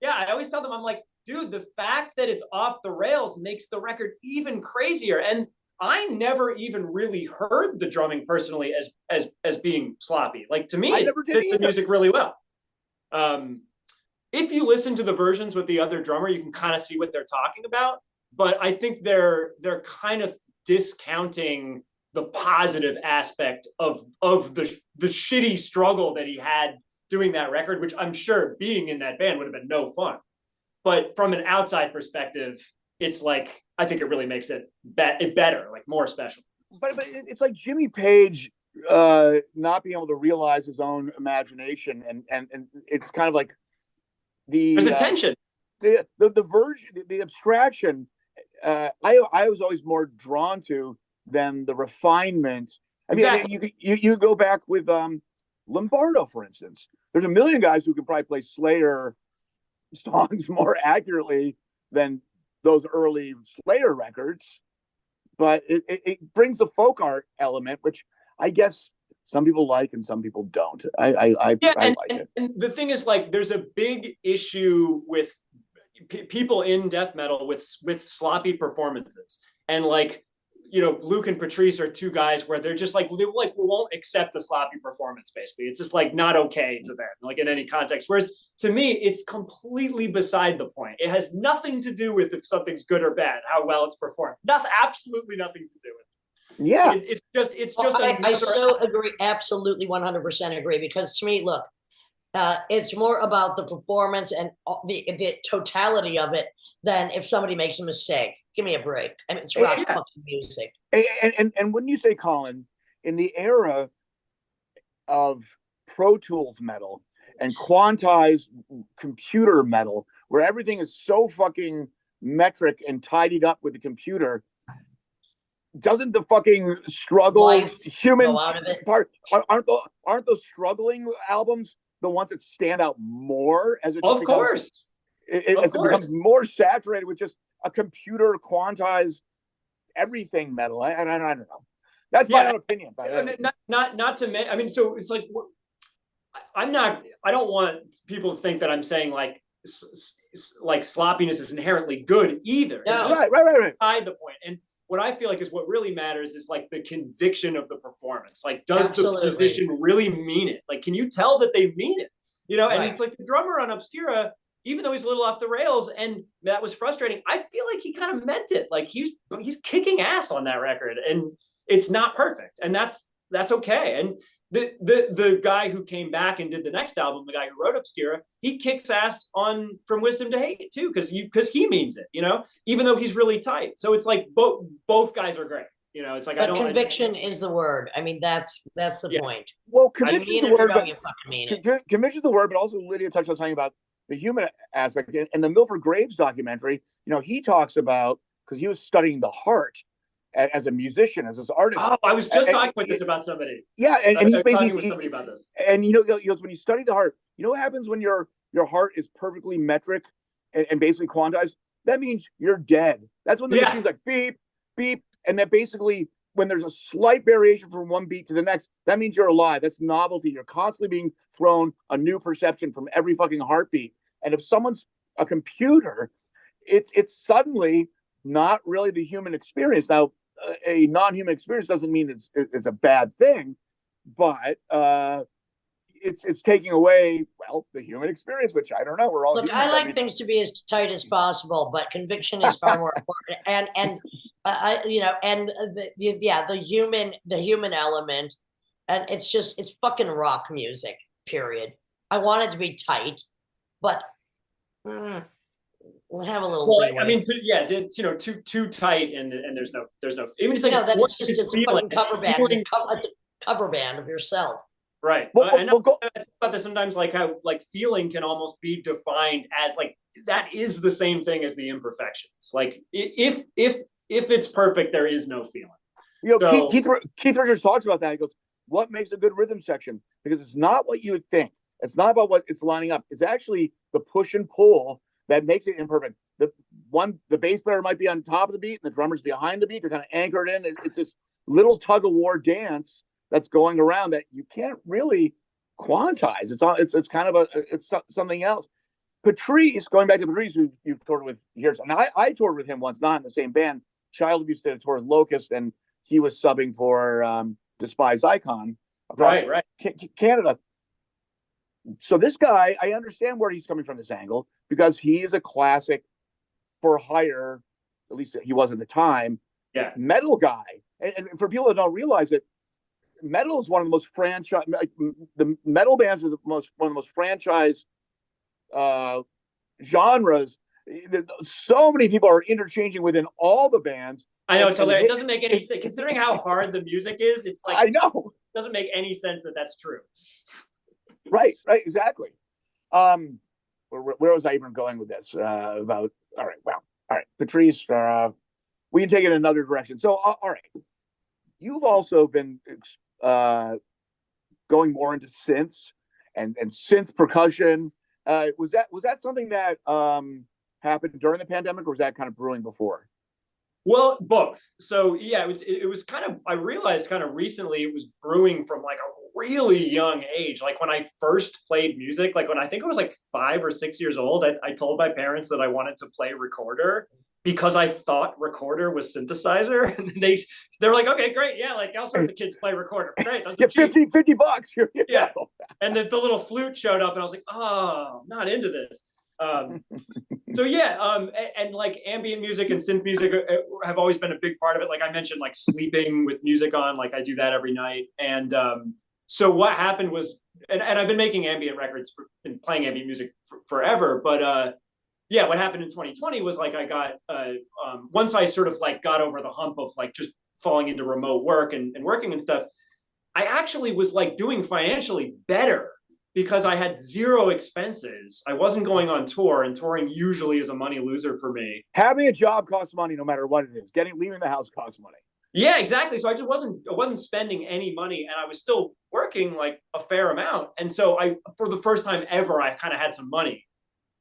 [SPEAKER 3] Yeah, I always tell them, I'm like, dude, the fact that it's off the rails makes the record even crazier. And I never even really heard the drumming personally as being sloppy. Like to me, it fit the music really well. If you listen to the versions with the other drummer, you can kind of see what they're talking about. But I think they're kind of discounting the positive aspect of the shitty struggle that he had doing that record, which I'm sure being in that band would have been no fun. But from an outside perspective, it's like, I think it really makes it better, like more special.
[SPEAKER 4] But it's like Jimmy Page not being able to realize his own imagination, and it's kind of like there's a
[SPEAKER 3] tension.
[SPEAKER 4] The version, the abstraction, I was always more drawn to than the refinement. I mean, exactly. you go back with Lombardo, for instance. There's a million guys who can probably play Slayer songs more accurately than those early Slayer records, but it brings the folk art element, which I guess some people like and some people don't. I like it.
[SPEAKER 3] And the thing is, like, there's a big issue with people in death metal with sloppy performances, and like, Luke and Patrice are two guys where they're just like, they won't accept the sloppy performance, basically. It's just like not okay to them, like in any context. Whereas to me, it's completely beside the point. It has nothing to do with if something's good or bad, how well it's performed. Absolutely nothing to do with it.
[SPEAKER 4] Yeah.
[SPEAKER 3] It's just
[SPEAKER 1] I so agree. Absolutely 100% agree. Because to me, look, it's more about the performance and the totality of it than if somebody makes a mistake. Give me a break. I mean, it's rock fucking music.
[SPEAKER 4] And when you say, Colin, in the era of Pro Tools metal and quantized computer metal, where everything is so fucking metric and tidied up with the computer, doesn't the fucking struggle human part? Aren't those struggling albums the ones that stand out more as it becomes, it becomes more saturated with just a computer quantized everything metal? I don't know. That's my own opinion.
[SPEAKER 3] Not to me. I mean, so it's like, I don't want people to think that I'm saying like sloppiness is inherently good either.
[SPEAKER 4] No.
[SPEAKER 3] It's
[SPEAKER 4] right.
[SPEAKER 3] Beside the point. And what I feel like is what really matters is like the conviction of the performance. Like, does the musician really mean it? Like, can you tell that they mean it? And it's like the drummer on Obscura, even though he's a little off the rails, and that was frustrating, I feel like he kind of meant it. Like he's kicking ass on that record, and it's not perfect, and that's okay. And the guy who came back and did the next album, the guy who wrote Obscura, he kicks ass on From Wisdom to Hate too, because he means it, even though he's really tight. So it's like both guys are great. It's like,
[SPEAKER 1] but conviction is the word. I mean, that's the point.
[SPEAKER 4] Well, conviction is the word,
[SPEAKER 1] but you fucking mean it.
[SPEAKER 4] Conviction is the word, but also Lydia touched on something about the human aspect. In the Milford Graves documentary, he talks about, because he was studying the heart as a musician, as this artist.
[SPEAKER 3] Oh, I was just talking with this about somebody.
[SPEAKER 4] Yeah, and he's basically
[SPEAKER 3] with somebody about this.
[SPEAKER 4] And he goes, when you study the heart, what happens when your heart is perfectly metric and basically quantized? That means you're dead. That's when the machine's like beep, beep, and that basically when there's a slight variation from one beat to the next, that means you're alive. That's novelty. You're constantly being thrown a new perception from every fucking heartbeat. And if someone's a computer, it's suddenly not really the human experience. Now, a non-human experience doesn't mean it's a bad thing, but it's taking away, the human experience, which I don't know. We're all
[SPEAKER 1] look. I like things to be as tight as possible, but conviction is far more important. And the human element, and it's fucking rock music. Period. I want it to be tight, but We'll have a little
[SPEAKER 3] Well,
[SPEAKER 1] leeway.
[SPEAKER 3] I mean, too tight, and there's no. Even it's like
[SPEAKER 1] no, that
[SPEAKER 3] what
[SPEAKER 1] is just
[SPEAKER 3] is
[SPEAKER 1] it's a
[SPEAKER 3] feeling?
[SPEAKER 1] fucking cover band.
[SPEAKER 3] Feeling,
[SPEAKER 1] It's a cover band of yourself.
[SPEAKER 3] right. I know about this sometimes, like how like feeling can almost be defined as like that is the same thing as the imperfections. Like if it's perfect, there is no feeling.
[SPEAKER 4] You know, so, Keith Richards talks about that. He goes, "What makes a good rhythm section? Because it's not what you would think. It's not about what it's lining up. It's actually the push and pull that makes it imperfect. The bass player might be on top of the beat and the drummer's behind the beat. They're kind of anchored in. It's this little tug of war dance that's going around that you can't really quantize. It's kind of it's something else. Patrice, going back to Patrice, who you've toured with years, and I toured with him once, not in the same band. Child Abuse did a tour with Locust, and he was subbing for Despised Icon across Canada. So this guy, I understand where he's coming from this angle, because he is a classic for hire, at least he was at the time, metal guy. And for people that don't realize it, metal is one of the most franchise. Like, the metal bands are one of the most franchise genres. So many people are interchanging within all the bands.
[SPEAKER 3] I know, so it doesn't make any sense considering how hard the music is. It's like,
[SPEAKER 4] I know,
[SPEAKER 3] it doesn't make any sense that that's true.
[SPEAKER 4] Right, exactly. Where was I even going with this? About all right, Patrice. We can take it in another direction. So, all right, you've also been going more into synths and synth percussion. Was that something that happened during the pandemic, or was that kind of brewing before?
[SPEAKER 3] Well, both. So yeah, it was kind of, I realized kind of recently it was brewing from like a really young age. Like when I first played music, like when I think I was like 5 or 6 years old, I told my parents that I wanted to play recorder because I thought recorder was synthesizer. And they're like, okay, great. Yeah. Like I'll start the kids play recorder. Great.
[SPEAKER 4] Get $50.
[SPEAKER 3] Yeah. And then the little flute showed up and I was like, oh, I'm not into this. So yeah, and like ambient music and synth music have always been a big part of it. Like I mentioned, like sleeping with music on, like I do that every night. And so what happened was, and I've been making ambient records and playing ambient music forever, but yeah, what happened in 2020 was like I got, once I sort of like got over the hump of like just falling into remote work and working and stuff, I actually was like doing financially better because I had zero expenses. I wasn't going on tour, and touring usually is a money loser for me.
[SPEAKER 4] Having a job costs money no matter what it is. Leaving the house costs money.
[SPEAKER 3] Yeah, exactly. So I wasn't spending any money, and I was still working like a fair amount. And so for the first time ever, I kind of had some money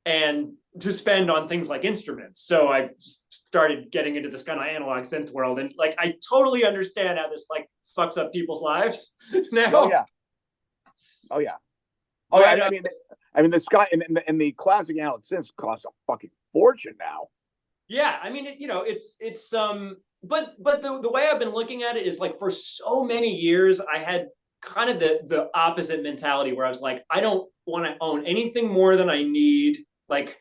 [SPEAKER 3] and to spend on things like instruments. So I started getting into this kind of analog synth world. And like, I totally understand how this like fucks up people's lives now.
[SPEAKER 4] Oh yeah. I mean, the Sky and the classic analog synths cost a fucking fortune now.
[SPEAKER 3] Yeah, I mean, but the way I've been looking at it is like for so many years, I had kind of the opposite mentality where I was like, I don't want to own anything more than I need. Like,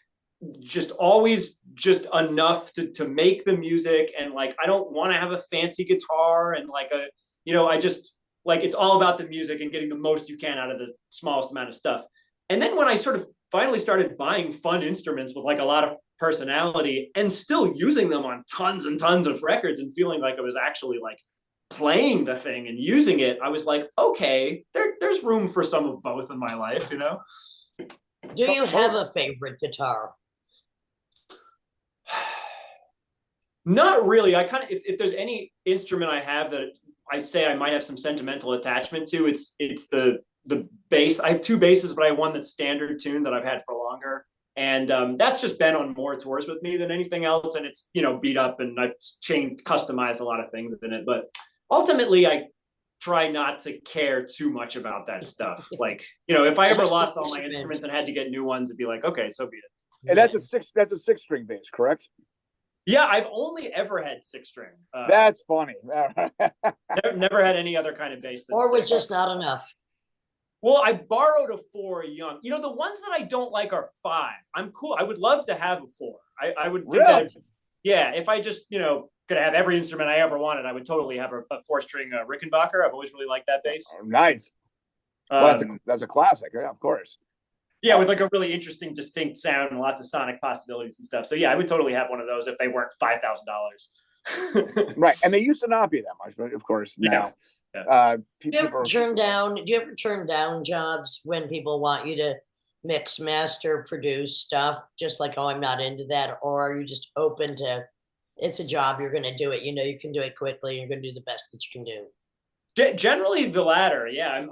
[SPEAKER 3] just always just enough to make the music, and like I don't want to have a fancy guitar and like I just. Like it's all about the music and getting the most you can out of the smallest amount of stuff. And then when I sort of finally started buying fun instruments with like a lot of personality and still using them on tons and tons of records and feeling like I was actually like playing the thing and using it, I was like, okay, there's room for some of both in my life, you know?
[SPEAKER 1] Do you have a favorite guitar?
[SPEAKER 3] Not really. I kind of, if there's any instrument I have that I say I might have some sentimental attachment to, it's the bass. I have 2 basses, but I have one that's standard tuned that I've had for longer. And that's just been on more tours with me than anything else. And it's, beat up, and I've customized a lot of things in it. But ultimately, I try not to care too much about that stuff. Like, if I ever lost all my instruments and had to get new ones, it'd be like, okay, so be it.
[SPEAKER 4] And that's a 6-string bass, correct?
[SPEAKER 3] Yeah, I've only ever had 6-string.
[SPEAKER 4] That's funny.
[SPEAKER 3] never had any other kind of bass.
[SPEAKER 1] Or was just not enough.
[SPEAKER 3] Well, I borrowed a 4 young. The ones that I don't like are 5. I'm cool. I would love to have a 4. I would think that. Yeah, if I just could have every instrument I ever wanted, I would totally have a 4-string Rickenbacker. I've always really liked that bass.
[SPEAKER 4] Oh, nice. Well, that's a classic. Yeah, of course.
[SPEAKER 3] Yeah, with like a really interesting, distinct sound and lots of sonic possibilities and stuff. So yeah, I would totally have one of those if they weren't $5,000.
[SPEAKER 4] Right, and they used to not be that much, but of course now.
[SPEAKER 3] Yeah.
[SPEAKER 1] Do you ever turn down jobs when people want you to mix, master, produce stuff? Just like, oh, I'm not into that, or are you just open to? It's a job. You're going to do it. You know, you can do it quickly. You're going to do the best that you can do.
[SPEAKER 3] Generally the latter. Yeah,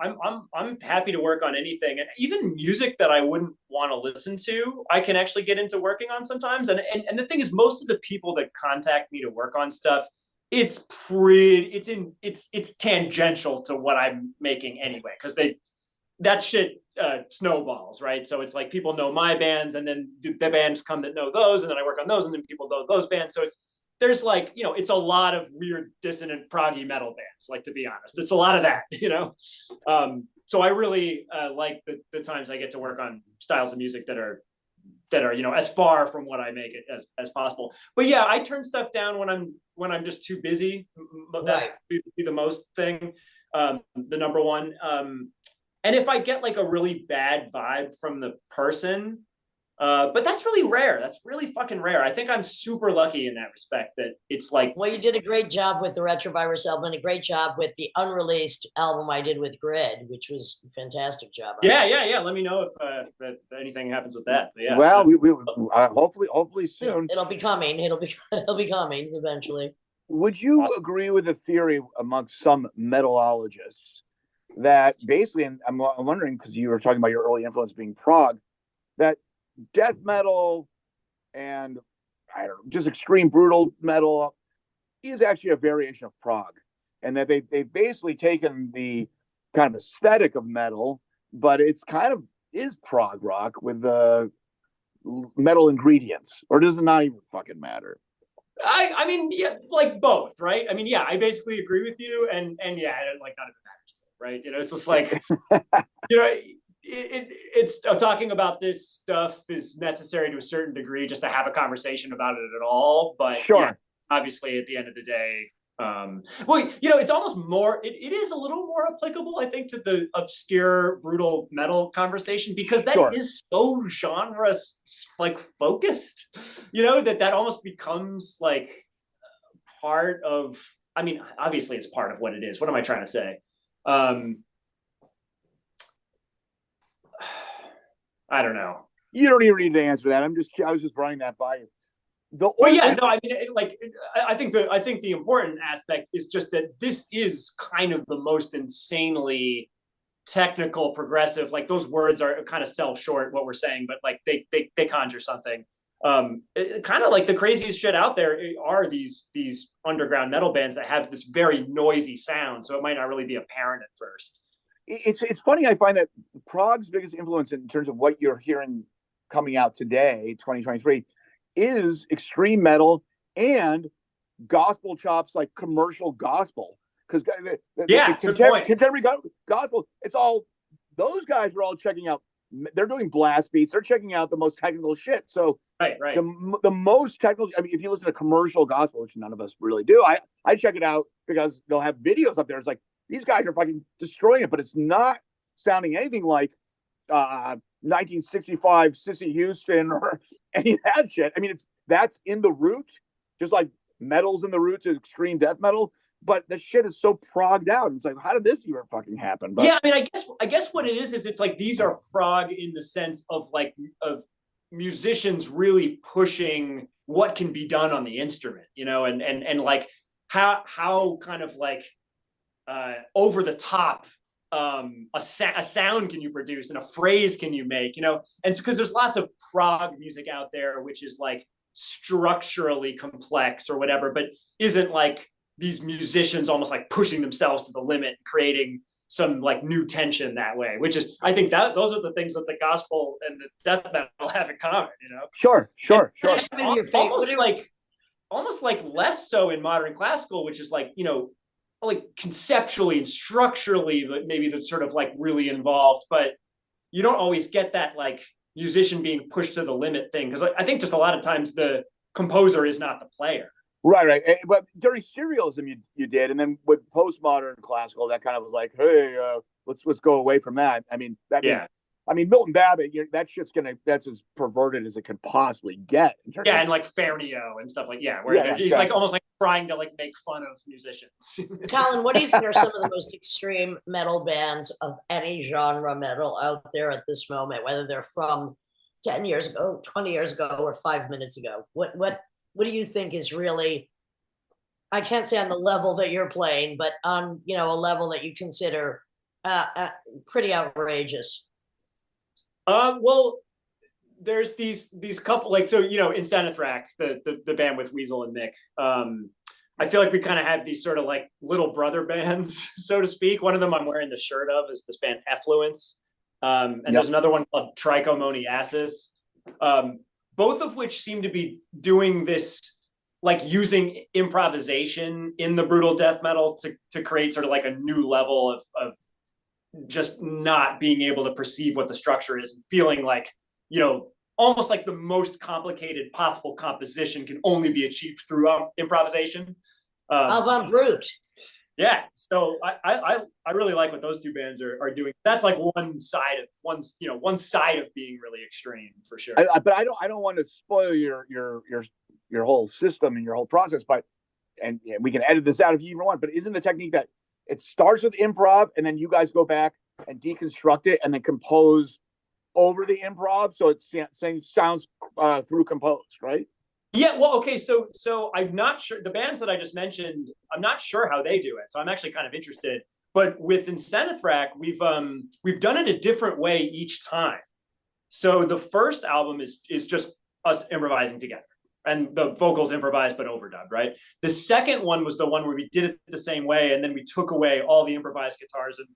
[SPEAKER 3] I'm happy to work on anything, and even music that I wouldn't want to listen to, I can actually get into working on sometimes. And the thing is, most of the people that contact me to work on stuff, it's tangential to what I'm making anyway, because that shit snowballs, right? So it's like people know my bands, and then the bands come that know those, and then I work on those, and then people know those bands. So there's like, it's a lot of weird dissonant proggy metal bands, like, to be honest. It's a lot of that, so I really like the times I get to work on styles of music that are as far from what I make it as possible. But yeah, I turn stuff down when I'm just too busy. That's be the most thing, the number one. And if I get like a really bad vibe from the person, but that's really rare. That's really fucking rare. I think I'm super lucky in that respect, that it's like.
[SPEAKER 1] Well, you did a great job with the Retrovirus album, and a great job with the unreleased album I did with Grid, which was a fantastic job.
[SPEAKER 3] Yeah. Let me know if anything happens with that. But yeah.
[SPEAKER 4] Well, we hopefully soon.
[SPEAKER 1] It'll be coming. It'll be coming eventually.
[SPEAKER 4] Would you agree with the theory amongst some metalologists that basically, and I'm wondering, because you were talking about your early influence being prog, that death metal and I don't know, just extreme brutal metal is actually a variation of prog, and that they've basically taken the kind of aesthetic of metal, but it's kind of is prog rock with the metal ingredients, or does it not even fucking matter?
[SPEAKER 3] I mean, yeah, like both, right? I mean, yeah, I basically agree with you, and yeah, like none of it matters, right? It's just like, it's talking about this stuff is necessary to a certain degree just to have a conversation about it at all. But
[SPEAKER 4] sure,
[SPEAKER 3] yeah, obviously, at the end of the day, well, it's almost more. It is a little more applicable, I think, to the obscure brutal metal conversation, because that is so genre like focused. That almost becomes like part of. I mean, obviously, it's part of what it is. What am I trying to say? I don't know.
[SPEAKER 4] You don't even need to answer that. I was just running that by you.
[SPEAKER 3] I mean, I think the important aspect is just that this is kind of the most insanely technical, progressive. Like, those words are kind of sell short what we're saying, but like they conjure something. Kind of like the craziest shit out there are these underground metal bands that have this very noisy sound, so it might not really be apparent at first.
[SPEAKER 4] It's funny. I find that prog's biggest influence in terms of what you're hearing coming out today, 2023, is extreme metal and gospel chops, like commercial gospel. Because contemporary gospel, it's all, those guys are all checking out. They're doing blast beats. They're checking out the most technical shit. So
[SPEAKER 3] right.
[SPEAKER 4] The most technical. I mean, if you listen to commercial gospel, which none of us really do, I check it out because they'll have videos up there. It's like, these guys are fucking destroying it, but it's not sounding anything like 1965 Sissy Houston or any of that shit. I mean, that's in the root, just like metal's in the root to extreme death metal. But the shit is so progged out. It's like, how did this even fucking happen? But
[SPEAKER 3] yeah, I mean, I guess what it is it's like these are prog in the sense of of musicians really pushing what can be done on the instrument, and like how kind of like over the top a sound can you produce and a phrase can you make, and because there's lots of prog music out there which is like structurally complex or whatever, but isn't like these musicians almost like pushing themselves to the limit, creating some like new tension that way, which is, I think that those are the things that the gospel and the death metal have in common,
[SPEAKER 4] Sure.
[SPEAKER 3] Almost like less so in modern classical, which is like, like conceptually and structurally, but maybe that's sort of like really involved, but you don't always get that like musician being pushed to the limit thing. Because I think just a lot of times the composer is not the player.
[SPEAKER 4] Right. But during serialism, you did, and then with postmodern classical, that kind of was like, hey, let's go away from that. I mean, I mean, Milton Babbitt, that shit's that's as perverted as it could possibly get.
[SPEAKER 3] Yeah, and like Fairneo and stuff like where he's like almost like trying to like make fun of musicians.
[SPEAKER 1] Colin, what do you think are some of the most extreme metal bands of any genre metal out there at this moment, whether they're from 10 years ago, 20 years ago, or 5 minutes ago? What do you think is really, I can't say on the level that you're playing, but on, you know, a level that you consider pretty outrageous?
[SPEAKER 3] Well, there's these couple, like, so, you know, Insanithrak, the band with Weasel and Mick, I feel like we kind of have these sort of like little brother bands, so to speak. One of them I'm wearing the shirt of is this band Effluence. And there's another one called Trichomoniasis, both of which seem to be doing this, like using improvisation in the brutal death metal to create sort of like a new level of just not being able to perceive what the structure is and feeling like, you know, almost like the most complicated possible composition can only be achieved through improvisation.
[SPEAKER 1] Avant Brut.
[SPEAKER 3] Yeah, so I really like what those two bands are doing. That's like one side of being really extreme for sure.
[SPEAKER 4] But I don't want to spoil your whole system and your whole process. But and we can edit this out if you even want. But isn't the technique that it starts with improv and then you guys go back and deconstruct it and then compose over the improv, so it sounds through composed, right?
[SPEAKER 3] Yeah, well, okay, so I'm not sure, the bands that I just mentioned, I'm not sure how they do it, so I'm actually kind of interested. But with Insanithrak, we've done it a different way each time. So the first album is just us improvising together, and the vocals improvised but overdubbed, right? The second one was the one where we did it the same way, and then we took away all the improvised guitars, and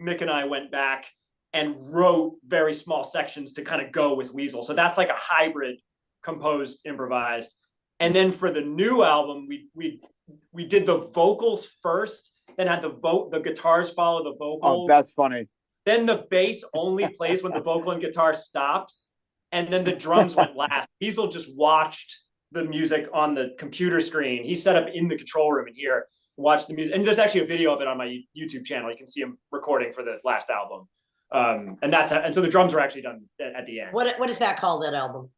[SPEAKER 3] Mick and I went back and wrote very small sections to kind of go with Weasel. So that's like a hybrid composed improvised. And then for the new album, we did the vocals first, then had the guitars follow the vocals.
[SPEAKER 4] Oh, that's funny.
[SPEAKER 3] Then the bass only plays when the vocal and guitar stops, and then the drums went last. Weasel just watched the music on the computer screen. He set up in the control room in here, watched the music, and there's actually a video of it on my YouTube channel. You can see him recording for the last album. And so the drums were actually done at the end.
[SPEAKER 1] What is that called, that album?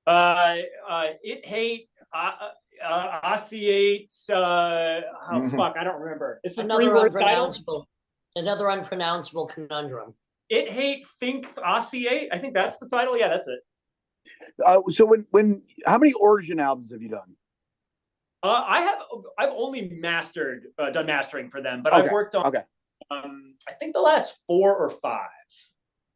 [SPEAKER 3] It Hate Oscillates. Fuck, I don't remember. It's the three-word title.
[SPEAKER 1] Another unpronounceable conundrum.
[SPEAKER 3] It Hate Think Oscillate. I think that's the title. Yeah, that's it.
[SPEAKER 4] So when how many Origin albums have you done?
[SPEAKER 3] I've only done mastering for them, but I've worked on I think the last 4 or 5.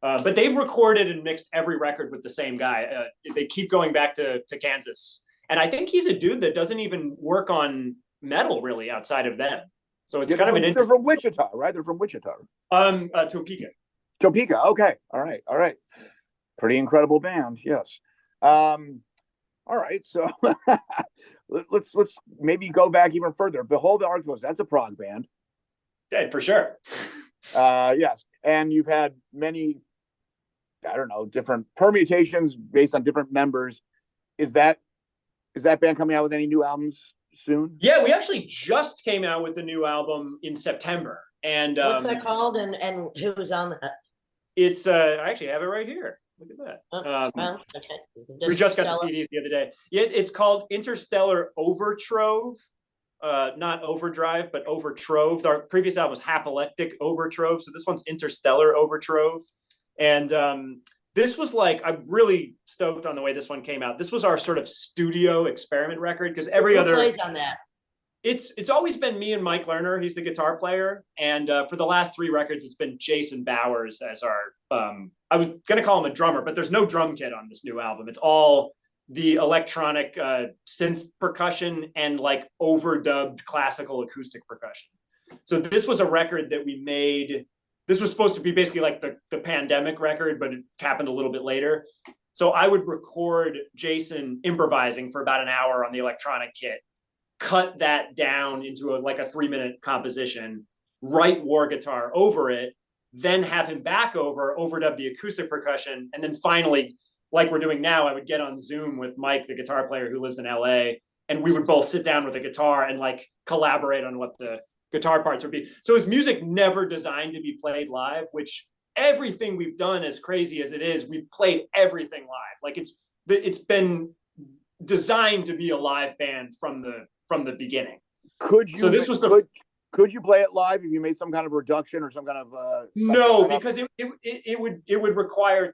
[SPEAKER 3] But they've recorded and mixed every record with the same guy. They keep going back to Kansas. And I think he's a dude that doesn't even work on metal really outside of them. So it's kind of an
[SPEAKER 4] they're from Wichita, right? They're from Wichita.
[SPEAKER 3] Topeka.
[SPEAKER 4] Topeka. Okay. All right. Pretty incredible band. Yes. All right. So let's maybe go back even further. Behold the Arctopus. That's a prog band.
[SPEAKER 3] Yeah, for sure.
[SPEAKER 4] Yes. And you've had many, I don't know, different permutations based on different members. Is that band coming out with any new albums soon?
[SPEAKER 3] Yeah, we actually just came out with a new album in September. And
[SPEAKER 1] what's that called? And who's on that?
[SPEAKER 3] It's I actually have it right here. Look at that. Okay. We just got the CDs the other day. Yeah, it's called Interstellar Overtrove. Not Overdrive, but Overtrove. Our previous album was Hapolectic Overtrove, so this one's Interstellar Overtrove. And this was like, I'm really stoked on the way this one came out. This was our sort of studio experiment record, because every other
[SPEAKER 1] plays on that.
[SPEAKER 3] It's always been me and Mike Lerner. He's the guitar player, and for the last 3 records, it's been Jason Bowers as our. I was gonna call him a drummer, but there's no drum kit on this new album. It's all the electronic synth percussion and like overdubbed classical acoustic percussion. So this was a record that we made. This was supposed to be basically like the pandemic record, but it happened a little bit later. So I would record Jason improvising for about an hour on the electronic kit, cut that down into a 3-minute composition, write war guitar over it, then have him back overdub the acoustic percussion, and then finally, like we're doing now, I would get on Zoom with Mike, the guitar player who lives in LA, and we would both sit down with a guitar and like collaborate on what the guitar parts would be. So his music never designed to be played live, which everything we've done, as crazy as it is, we've played everything live. Like it's been designed to be a live band from the beginning.
[SPEAKER 4] Could you?
[SPEAKER 3] So this was
[SPEAKER 4] could you play it live if you made some kind of reduction or some kind of
[SPEAKER 3] no, because it would require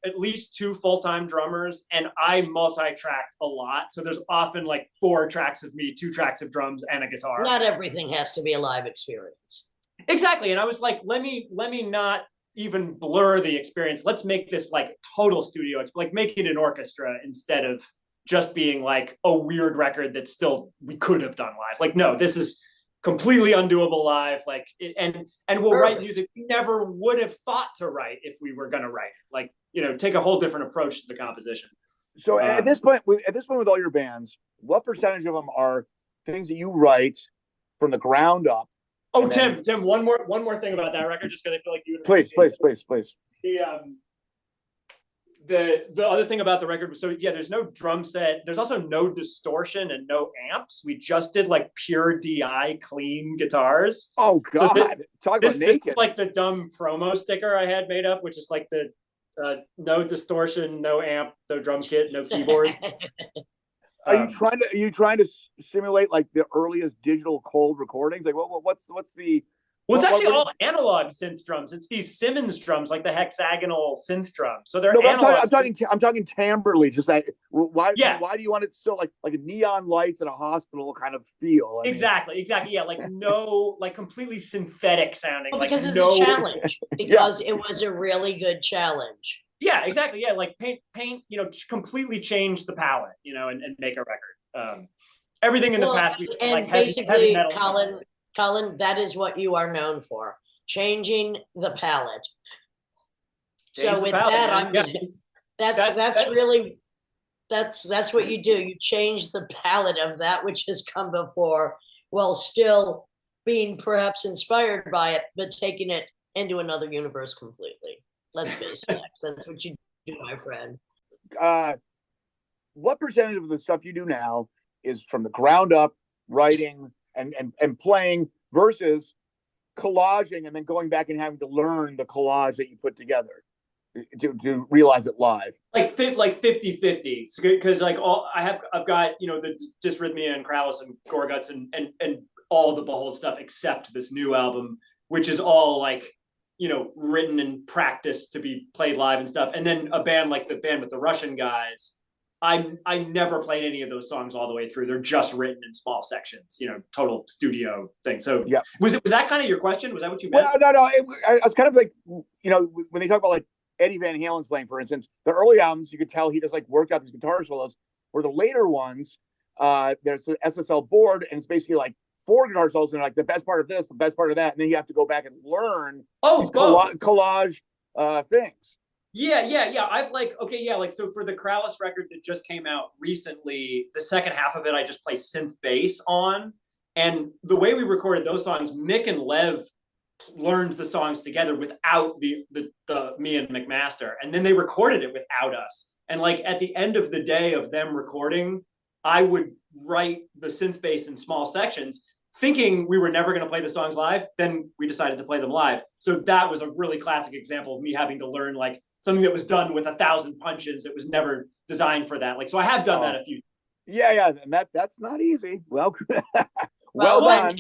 [SPEAKER 3] at least two full-time drummers, and I multi-tracked a lot. So there's often like 4 tracks of me, 2 tracks of drums, and a guitar.
[SPEAKER 1] Not everything has to be a live experience.
[SPEAKER 3] Exactly. And I was like, let me not even blur the experience. Let's make this like total studio, like make it an orchestra instead of just being like a weird record that still we could have done live. Like, no, this is completely undoable live. Like, and we'll write music we never would have thought to write if we were going to write it. Like, take a whole different approach to the composition.
[SPEAKER 4] So at this point with all your bands, what percentage of them are things that you write from the ground up?
[SPEAKER 3] Oh, Tim, one more thing about that record, just because I feel like you would.
[SPEAKER 4] Please.
[SPEAKER 3] The other thing about the record was, so yeah, there's no drum set. There's also no distortion and no amps. We just did like pure DI clean guitars.
[SPEAKER 4] Oh God!
[SPEAKER 3] So
[SPEAKER 4] Talk about
[SPEAKER 3] this
[SPEAKER 4] naked.
[SPEAKER 3] is like the dumb promo sticker I had made up, which is like the no distortion, no amp, no drum kit, no keyboards.
[SPEAKER 4] Are you trying to simulate like the earliest digital cold recordings? Like, what's the?
[SPEAKER 3] Well, it's actually all analog synth drums. It's these Simmons drums, like the hexagonal synth drums. So they're analog.
[SPEAKER 4] I'm talking timbrely. Just like why do you want it so like neon lights in a hospital kind of feel?
[SPEAKER 3] Exactly. Yeah, like no, like completely synthetic sounding.
[SPEAKER 1] Well, because
[SPEAKER 3] like
[SPEAKER 1] it's a challenge. Because it was a really good challenge.
[SPEAKER 3] Yeah, exactly. Yeah, like paint, completely change the palette, and make a record. Everything in the past,
[SPEAKER 1] and
[SPEAKER 3] like
[SPEAKER 1] basically,
[SPEAKER 3] heavy metal
[SPEAKER 1] Colin, that is what you are known for: changing the palette. So with that, that's what you do. You change the palette of that which has come before, while still being perhaps inspired by it, but taking it into another universe completely. Let's face facts. That's what you do, my friend.
[SPEAKER 4] What percentage of the stuff you do now is from the ground up, writing and playing, versus collaging and then going back and having to learn the collage that you put together to realize it live?
[SPEAKER 3] Like 50-50. Because like I've got the Dysrhythmia and Krallice and Gorguts and all the Behold stuff except this new album, which is all like written and practiced to be played live and stuff. And then a band like the band with the Russian guys, I never played any of those songs all the way through. They're just written in small sections, total studio thing. So yeah, was that kind of your question? Was that what you meant?
[SPEAKER 4] Well, no. I was kind of like, when they talk about like Eddie Van Halen's playing, for instance, the early albums, you could tell he just like worked out these guitar solos. Where the later ones, there's the SSL board, and it's basically like 4 guitar solos, and like the best part of this, the best part of that, and then you have to go back and learn collage things.
[SPEAKER 3] Yeah. I've like, so for the Krallice record that just came out recently, the second half of it, I just play synth bass on. And the way we recorded those songs, Mick and Lev learned the songs together without the me and McMaster. And then they recorded it without us. And like at the end of the day of them recording, I would write the synth bass in small sections, thinking we were never going to play the songs live. Then we decided to play them live. So that was a really classic example of me having to learn like something that was done with 1,000 punches. It was never designed for that. Like, so I have done that a few.
[SPEAKER 4] Yeah. And that's not easy. Well done.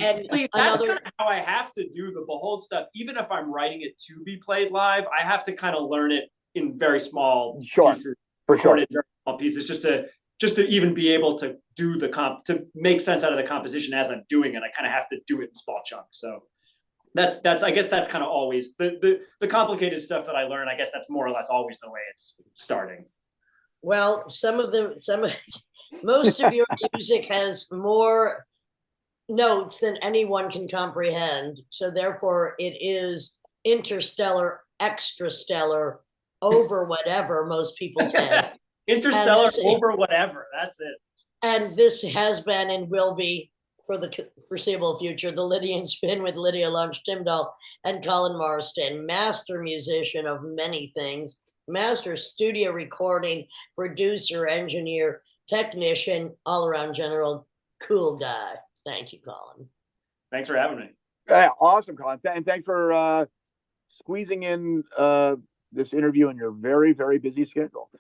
[SPEAKER 3] And that's kind of how I have to do the Behold stuff. Even if I'm writing it to be played live, I have to kind of learn it in very small pieces.
[SPEAKER 4] For sure.
[SPEAKER 3] Very small pieces, just to even be able to do to make sense out of the composition as I'm doing it. I kind of have to do it in small chunks. So that's I guess that's kind of always the complicated stuff that I learn. I guess that's more or less always the way it's starting.
[SPEAKER 1] Well, most of your music has more notes than anyone can comprehend. So therefore it is interstellar, extrastellar, over whatever most people's heads.
[SPEAKER 3] Interstellar over whatever. That's it.
[SPEAKER 1] And this has been and will be for the foreseeable future the Lydian Spin with Lydia Lunch Timdahl and Colin Marston, master musician of many things, master studio recording, producer, engineer, technician, all-around general cool guy. Thank you, Colin.
[SPEAKER 3] Thanks for having me.
[SPEAKER 4] Yeah, awesome, Colin. And thanks for squeezing in this interview in your very, very busy schedule.